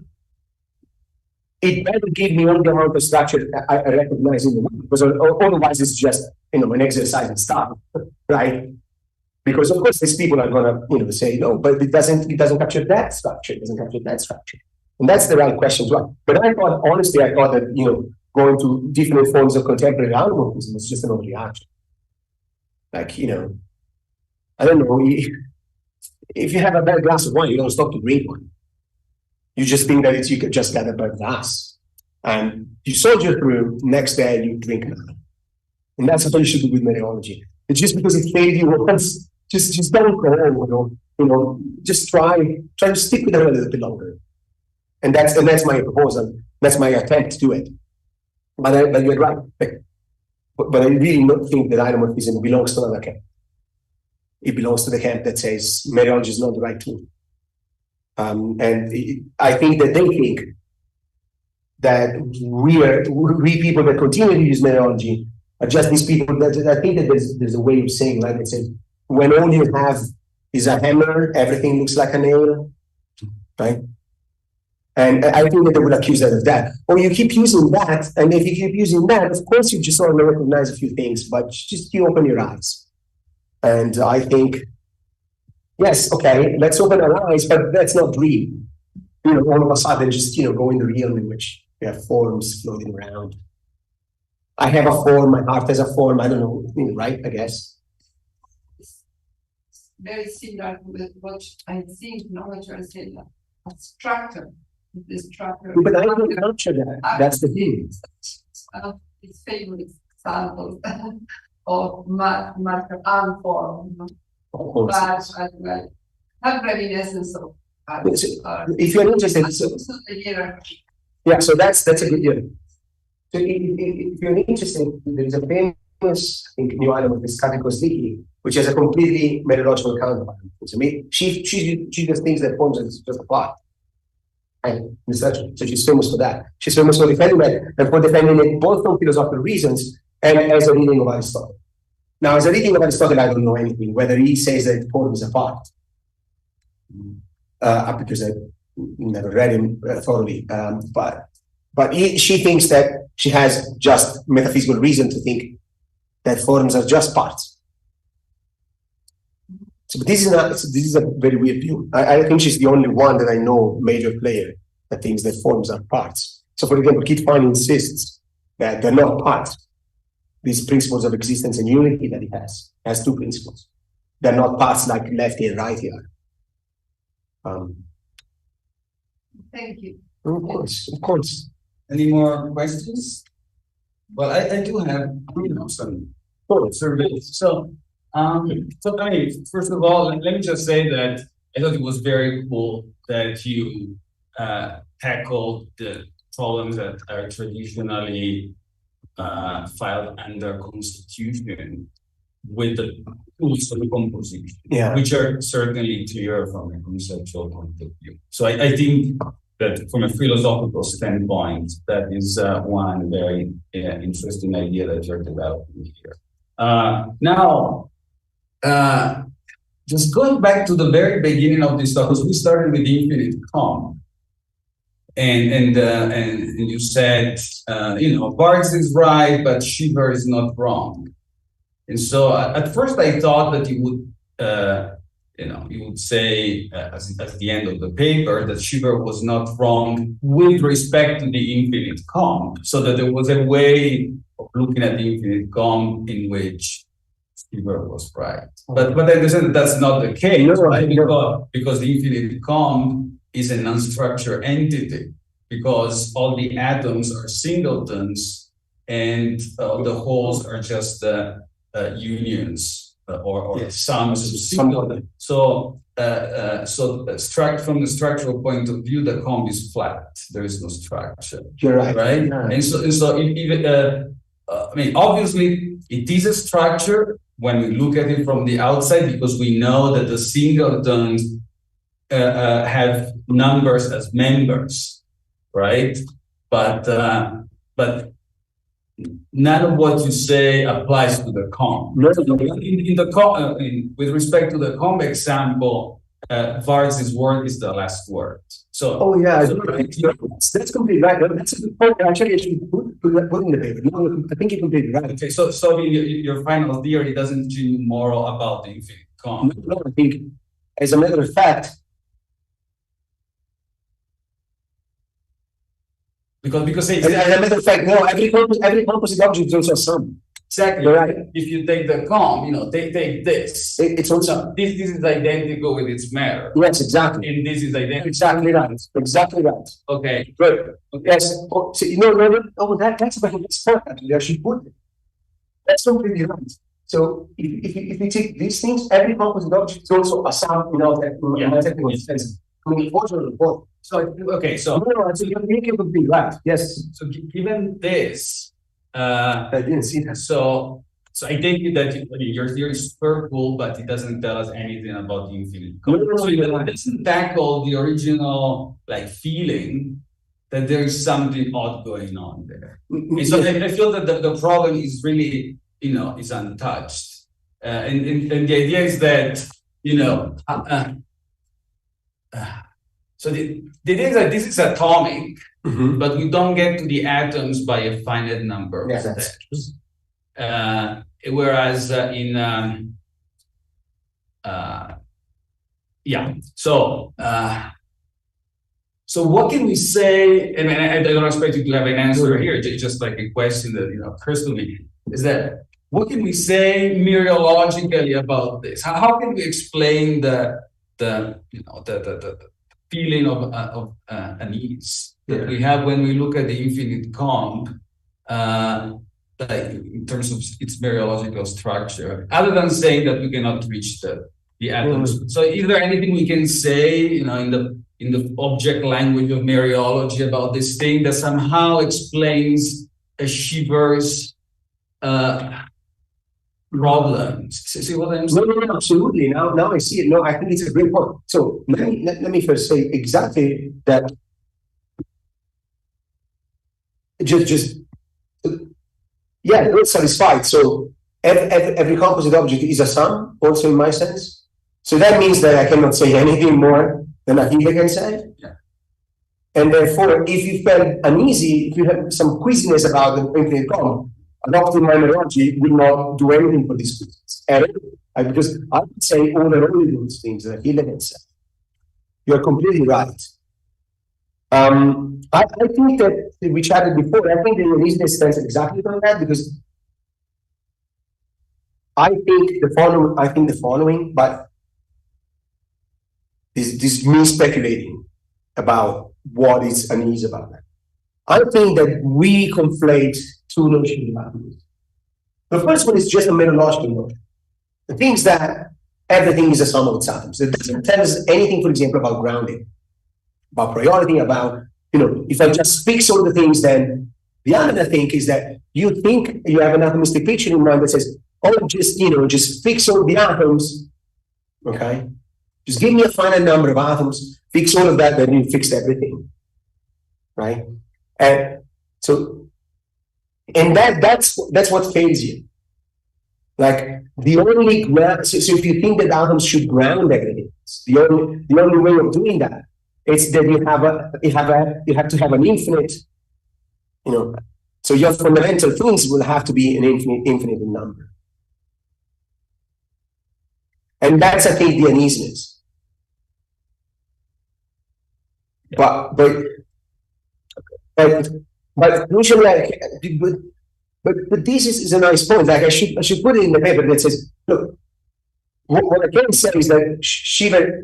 it better give me all the amount of structure I recognize in the world, because otherwise it's just, an exercise and stuff, right? Because of course these people are gonna, say no, but it doesn't capture that structure, it doesn't capture that structure. And that's the right question as well. But I thought that, going to different forms of contemporary algorithms is just an overreaction. Like, I don't know, if you have a bad glass of wine, you don't stop to drink one. You just think that you could just get a bad glass. And you soldier through, next day you drink another. And that's what you should do with mereology. It's just because it failed you once, just don't go, just try to stick with it a little bit longer. And that's my proposal. That's my attempt to do it. But you're right. But I really don't think that isomorphism belongs to another camp. It belongs to the camp that says mereology is not the right tool. I think that they think that we people that continue to use mereology are just these people that I think that there's a way of saying, like I said, when all you have is a hammer, everything looks like a nail, right? And I think that they would accuse that of that. Or you keep using that, and if you keep using that, of course you just only recognize a few things, but just you open your eyes. And I think, yes, okay, let's open our eyes, but let's not dream. All of a sudden just, go in the realm in which we have forms floating around. I have a form, my heart has a form, I don't know, right, I guess. It's very similar with what I think, what you're saying, a structure. This structure. But I don't capture that. That's the thing. His favorite example of marker and form. But have reminiscence of. If you're interested, so that's a good year. So if you're interested, there is a famous, I think, new album of this Catherine Kozlicki, which has a completely mereological counterpart. I mean, she just thinks that forms is just a plot. And so she's famous for that. She's famous for defending that and for defending it both from philosophical reasons and as a reading of Aristotle. Now, as a reading of Aristotle, I don't know anything, whether he says that form is a part. because I never read him thoroughly. But she thinks that she has just metaphysical reason to think that forms are just parts. So, but this is a very weird view. I think she's the only one that I know, major player, that thinks that forms are parts. So, for example, Kit Fine insists that they're not parts. These principles of existence and unity that he has two principles. They're not parts like lefty and righty are. Thank you. Of course. Any more questions? Well, I do have, some surveys. So I mean, first of all, let me just say that I thought it was very cool that you tackled the problems that are traditionally filed under Constitution with the tools of composition, which are certainly clear from a conceptual point of view. So I think that from a philosophical standpoint, that is one very interesting idea that you're developing here. Now, just going back to the very beginning of this talk, because we started with infinite calm. And you said, Barthes is right, but Schieber is not wrong. And so at first I thought that you would say at the end of the paper that Schieber was not wrong with respect to the infinite calm, so that there was a way of looking at the infinite calm in which Schieber was right. But I understand that that's not the case, right? Because the infinite calm is an unstructured entity, because all the atoms are singletons and the wholes are just unions or sums of singletons. So from the structural point of view, the calm is flat. There is no structure. You're right. Right? Yeah. And so even obviously it is a structure when we look at it from the outside, because we know that the singletons have numbers as members, right? But none of what you say applies to the calm. With respect to the calm example, Vargas' word is the last word. So, that's completely right. That's a good point. Actually, I should put in the paper. No, I think you're completely right. Okay, so your final theory doesn't change moral about the infinite calm. No, I think, as a matter of fact, because as a matter of fact, no, every composite object is also a sum. Exactly. Right. If you take the calm, take this. It's also this is identical with its matter. Yes, exactly. And this is identical. Exactly right. Exactly right. Okay. Good. Okay. Yes. Oh, so, that's about the spot actually. I should put it. That's completely right. So if you take these things, every composite object is also a sum in a technical sense. So okay, so you could be right. Yes. So given this, I didn't see that. So I think that your theory is super cool, but it doesn't tell us anything about the infinite calm. So it doesn't tackle the original feeling that there is something odd going on there. And so I feel that the problem is really is untouched, and the idea is that so the idea is that this is atomic, but we don't get to the atoms by a finite number of steps. Whereas so what can we say? I mean, I don't expect you to have an answer here. Just like a question that occurs to me is that what can we say mereologically about this? How can we explain the feeling of unease that we have when we look at the infinite calm, in terms of its mereological structure, other than saying that we cannot reach the atoms? So, is there anything we can say, in the object language of mereology about this thing that somehow explains a Schieber's problems? See what I'm saying? No, absolutely. Now I see it. No, I think it's a great point. So let me first say exactly that. We're satisfied. So every composite object is a sum, also in my sense. So that means that I cannot say anything more than a Hitler can say. Yeah. And therefore, if you felt uneasy, if you have some quizziness about the infinite column, adopting my methodology will not do anything for these quizziness. Because I would say all and only those things that Hitler can say. You're completely right. I think that we chatted before. I think the uneasiness stands exactly from that, because I think the following, but this is me speculating about what is uneasy about that. I think that we conflate two notions of atoms. The first one is just a methodological notion. The thing is that everything is a sum of its atoms. It doesn't tell us anything, for example, about grounding, about priority, about, if I just fix all the things, then the other thing is that you think you have an atomistic picture in mind that says, oh, just fix all the atoms, okay? Just give me a finite number of atoms, fix all of that, then you fixed everything, right? And so, that's what fails you. Like the only so if you think that atoms should ground everything, the only way of doing that is that you have to have an infinite, so your fundamental things will have to be an infinite in number. And that's, I think, the uneasiness. Yeah. But usually, but this is a nice point. Like I should put it in the paper that says, look, what I can say is that Shiva,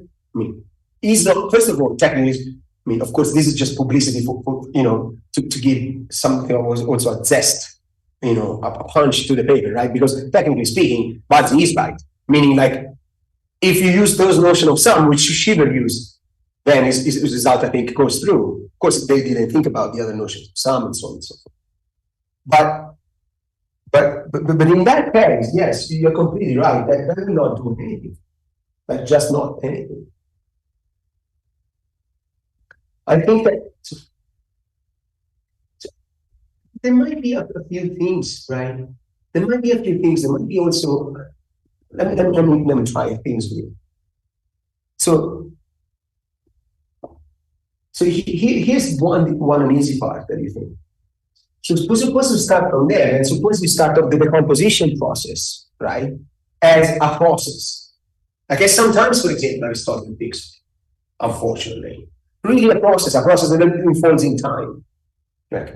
is not, first of all, technically, of course, this is just publicity for to give something also a zest, a punch to the paper, right? Because technically speaking, Bazzi is right. Meaning, like, if you use those notion of sum, which Shiva used, then his result, I think, goes through. Of course, they didn't think about the other notions of sum and so on and so forth. But in that case, yes, you're completely right. That will not do anything. Like, just not anything. I think that there might be a few things, right? There might be a few things. There might be also. Let me try things with you. So here's one uneasy part that you think. So suppose you start from there, and suppose you start off the decomposition process, right, as a process. I guess sometimes, for example, Aristotle thinks, unfortunately, really a process that unfolds in time. Right?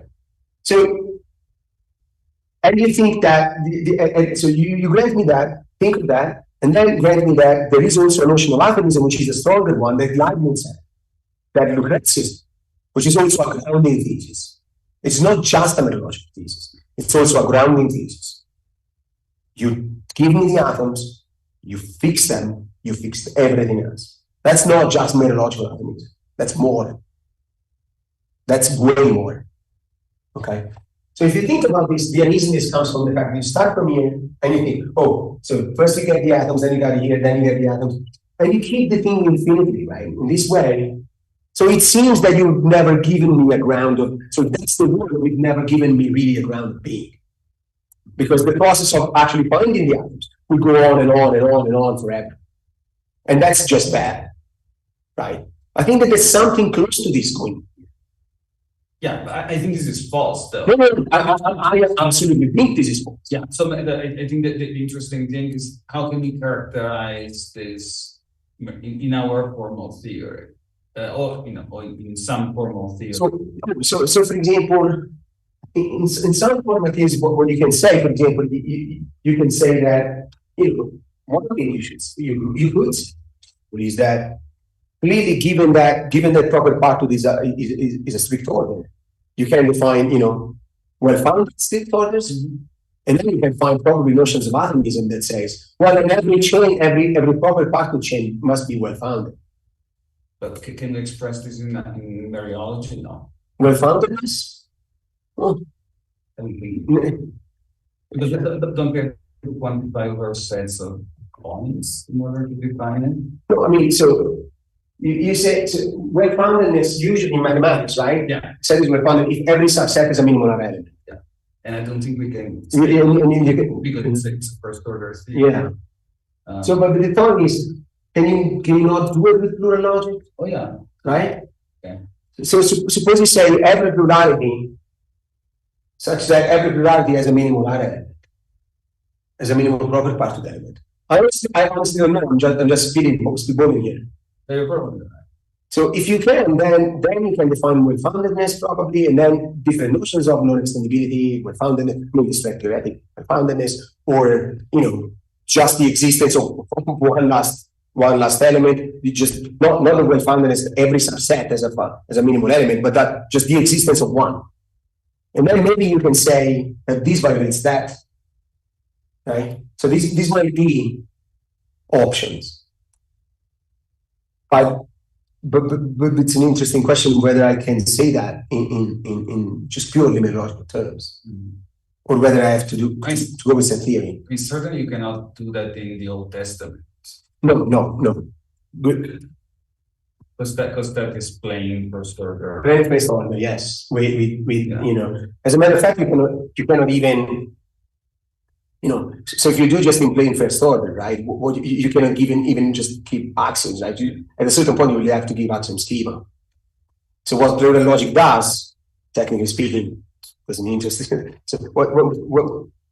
So, and you think that, so you grant me that, think of that, and then grant me that there is also a notion of atomism, which is a stronger one, that Leibniz had, that Lucretius, which is also a grounding thesis. It's not just a methodological thesis. It's also a grounding thesis. You give me the atoms, you fix them, you fix everything else. That's not just methodological atomism. That's more. That's way more. Okay? So if you think about this, the uneasiness comes from the fact that you start from here and you think, oh, so first you get the atoms, then you got here, then you get the atoms, and you keep the thing infinitely, right? In this way. So it seems that you've never given me a ground of, so that's the word, you've never given me really a ground of being. Because the process of actually finding the atoms will go on and on and on and on forever. And that's just bad, right? I think that there's something close to this going. Yeah, but I think this is false, though. No, I absolutely think this is false. Yeah, so I think that the interesting thing is how can we characterize this in our formal theory? Or in some formal theory. So for example, in some formal theory, what you can say, for example, you can say that one thing you could say is that clearly, given that proper part to this is a strict order, you can define well-founded strict orders, and then you can find probably notions of atomism that says, well, in every chain, every proper particle chain must be well-founded. But can we express this in Mariology? No. Well-foundedness? Oh. Because don't we have to quantify our sets of points in order to define it? No, I mean, so you say well-foundedness usually in mathematics, right? Yeah. Set is well-founded if every subset is a minimum of element. Yeah. And I don't think we can, because it's a first order theory. Yeah. So, but the thought is, can you not do it with plural logic? Oh yeah. Right? Okay. So suppose you say every plurality, such that every plurality has a minimal element, as a minimal proper part of the element. I honestly don't know. I'm just spitballing here. Very probably. So if you can, then you can define well-foundedness probably, and then different notions of non-extendability, well-foundedness, maybe this theoretic well-foundedness, or just the existence of one last element. You just not the well-foundedness every subset as a minimal element, but that just the existence of one. And then maybe you can say that this violates that. Right? So these might be options. But it's an interesting question whether I can say that in just purely methodological terms, or whether I have to go with some theory. Certainly, you cannot do that in the Old Testament. No. Because that is plain first order. Plain first order, yes. As a matter of fact, you cannot even. So if you do just in plain first order, right? You cannot even just keep axioms, right? At a certain point, you will have to give axiom schema. So what plural logic does, technically speaking, doesn't interesting. So what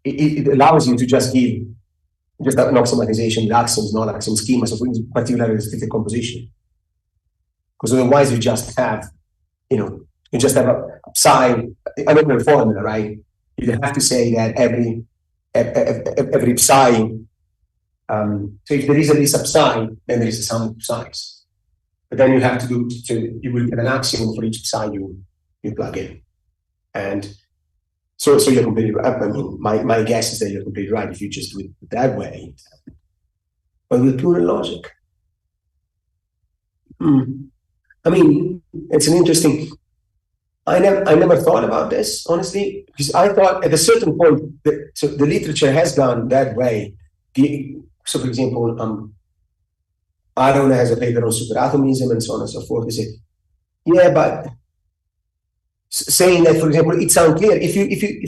it allows you to just give just an axiomatization with axioms, not axiom schema. So for particularly restricted composition, because otherwise you just have, a psi, another formula, right? You have to say that every psi, so if there is a sub-psi, then there is a sum of psis. But then you have to do, so you will get an axiom for each psi you plug in. And so you're completely right. I mean, my guess is that you're completely right if you just do it that way. But with plural logic, I mean, it's an interesting. I never thought about this, honestly, because I thought at a certain point, so the literature has gone that way. So, for example, Aaron has a paper on superatomism and so on and so forth. They say, yeah, but saying that, for example, it's unclear. If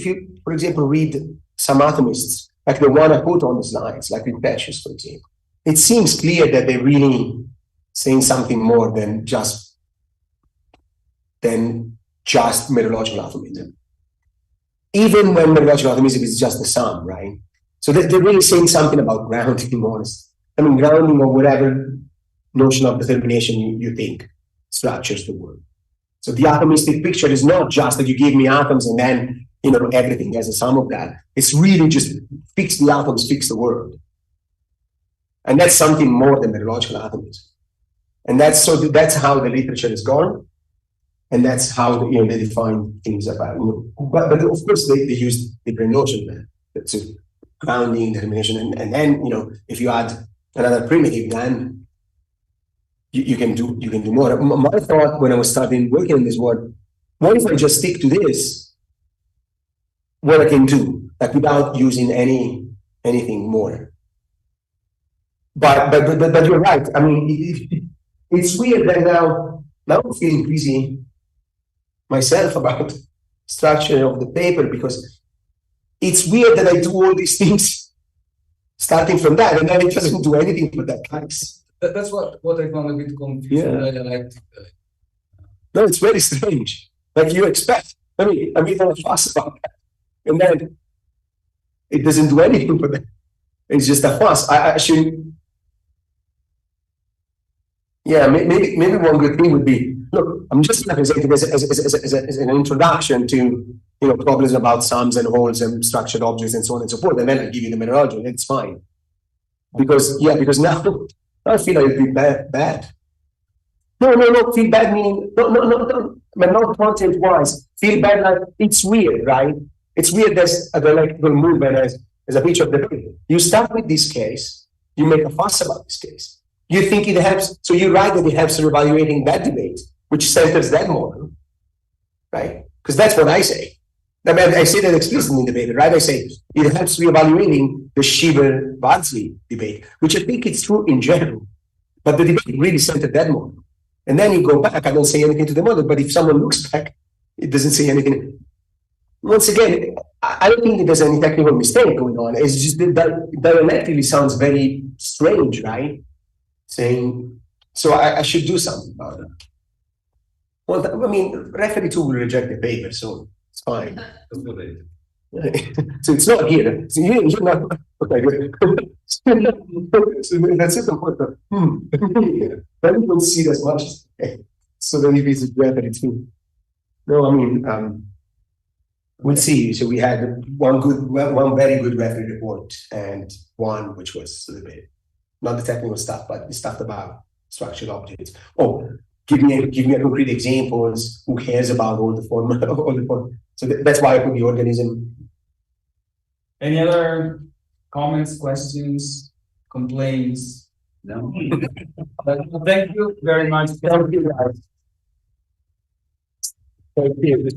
you, for example, read some atomists, like the one I put on the slides, like with Precious, for example, it seems clear that they're really saying something more than just methodological atomism. Even when methodological atomism is just the sum, right? So they're really saying something about grounding, honest. I mean, grounding or whatever notion of determination you think structures the world. So the atomistic picture is not just that you give me atoms and then, everything has a sum of that. It's really just fix the atoms, fix the world. And that's something more than methodological atomism. And that's how the literature is gone. And that's how they define things about. But of course they use different notions there. So grounding, determination, and then if you add another primitive, then you can do more. My thought when I was starting working on this was, what if I just stick to this? What I can do, like without using anything more. But you're right. I mean, it's weird that now I'm feeling busy myself about structure of the paper, because it's weird that I do all these things starting from that, and then it doesn't do anything for that class. That's what I found a bit confusing. Yeah. No, it's very strange. Like you expect. I mean, I'm even fuss about that, and then it doesn't do anything for that. It's just a fuss. I should. Yeah, maybe one good thing would be, look, I'm just presenting as an introduction to problems about sums and wholes and structured objects and so on and so forth, and then I give you the methodology, and it's fine. Because now I feel like it'd be bad. No, feel bad meaning no, but not content wise. Feel bad like it's weird, right? It's weird as a dialectical movement as a feature of the paper. You start with this case, you make a fuss about this case. You think it helps, so you write that it helps in evaluating that debate, which centers that model, right? Because that's what I say. I mean, I say that explicitly in the paper, right? I say it helps reevaluating the Shiver-Wadsley debate, which I think it's true in general, but the debate really centered that model. And then you go back, I don't say anything to the model, but if someone looks back, it doesn't say anything. Once again, I don't think that there's any technical mistake going on. It's just that dialectically sounds very strange, right? saying, so I should do something about it. Well, I mean, referee 2 will reject the paper, so it's fine. So it's not here. So you're not. Okay, good. So that's it. Then we don't see it as much. So then if it's referee 2. No, I mean, we'll see. So we had one very good referee report, and one which was a little bit not the technical stuff, but the stuff about structural objects. Oh, give me a concrete examples. Who cares about all the form? So that's why I put the organism. Any other comments, questions, complaints? No. Thank you very much. Thank you, guys. Thank you.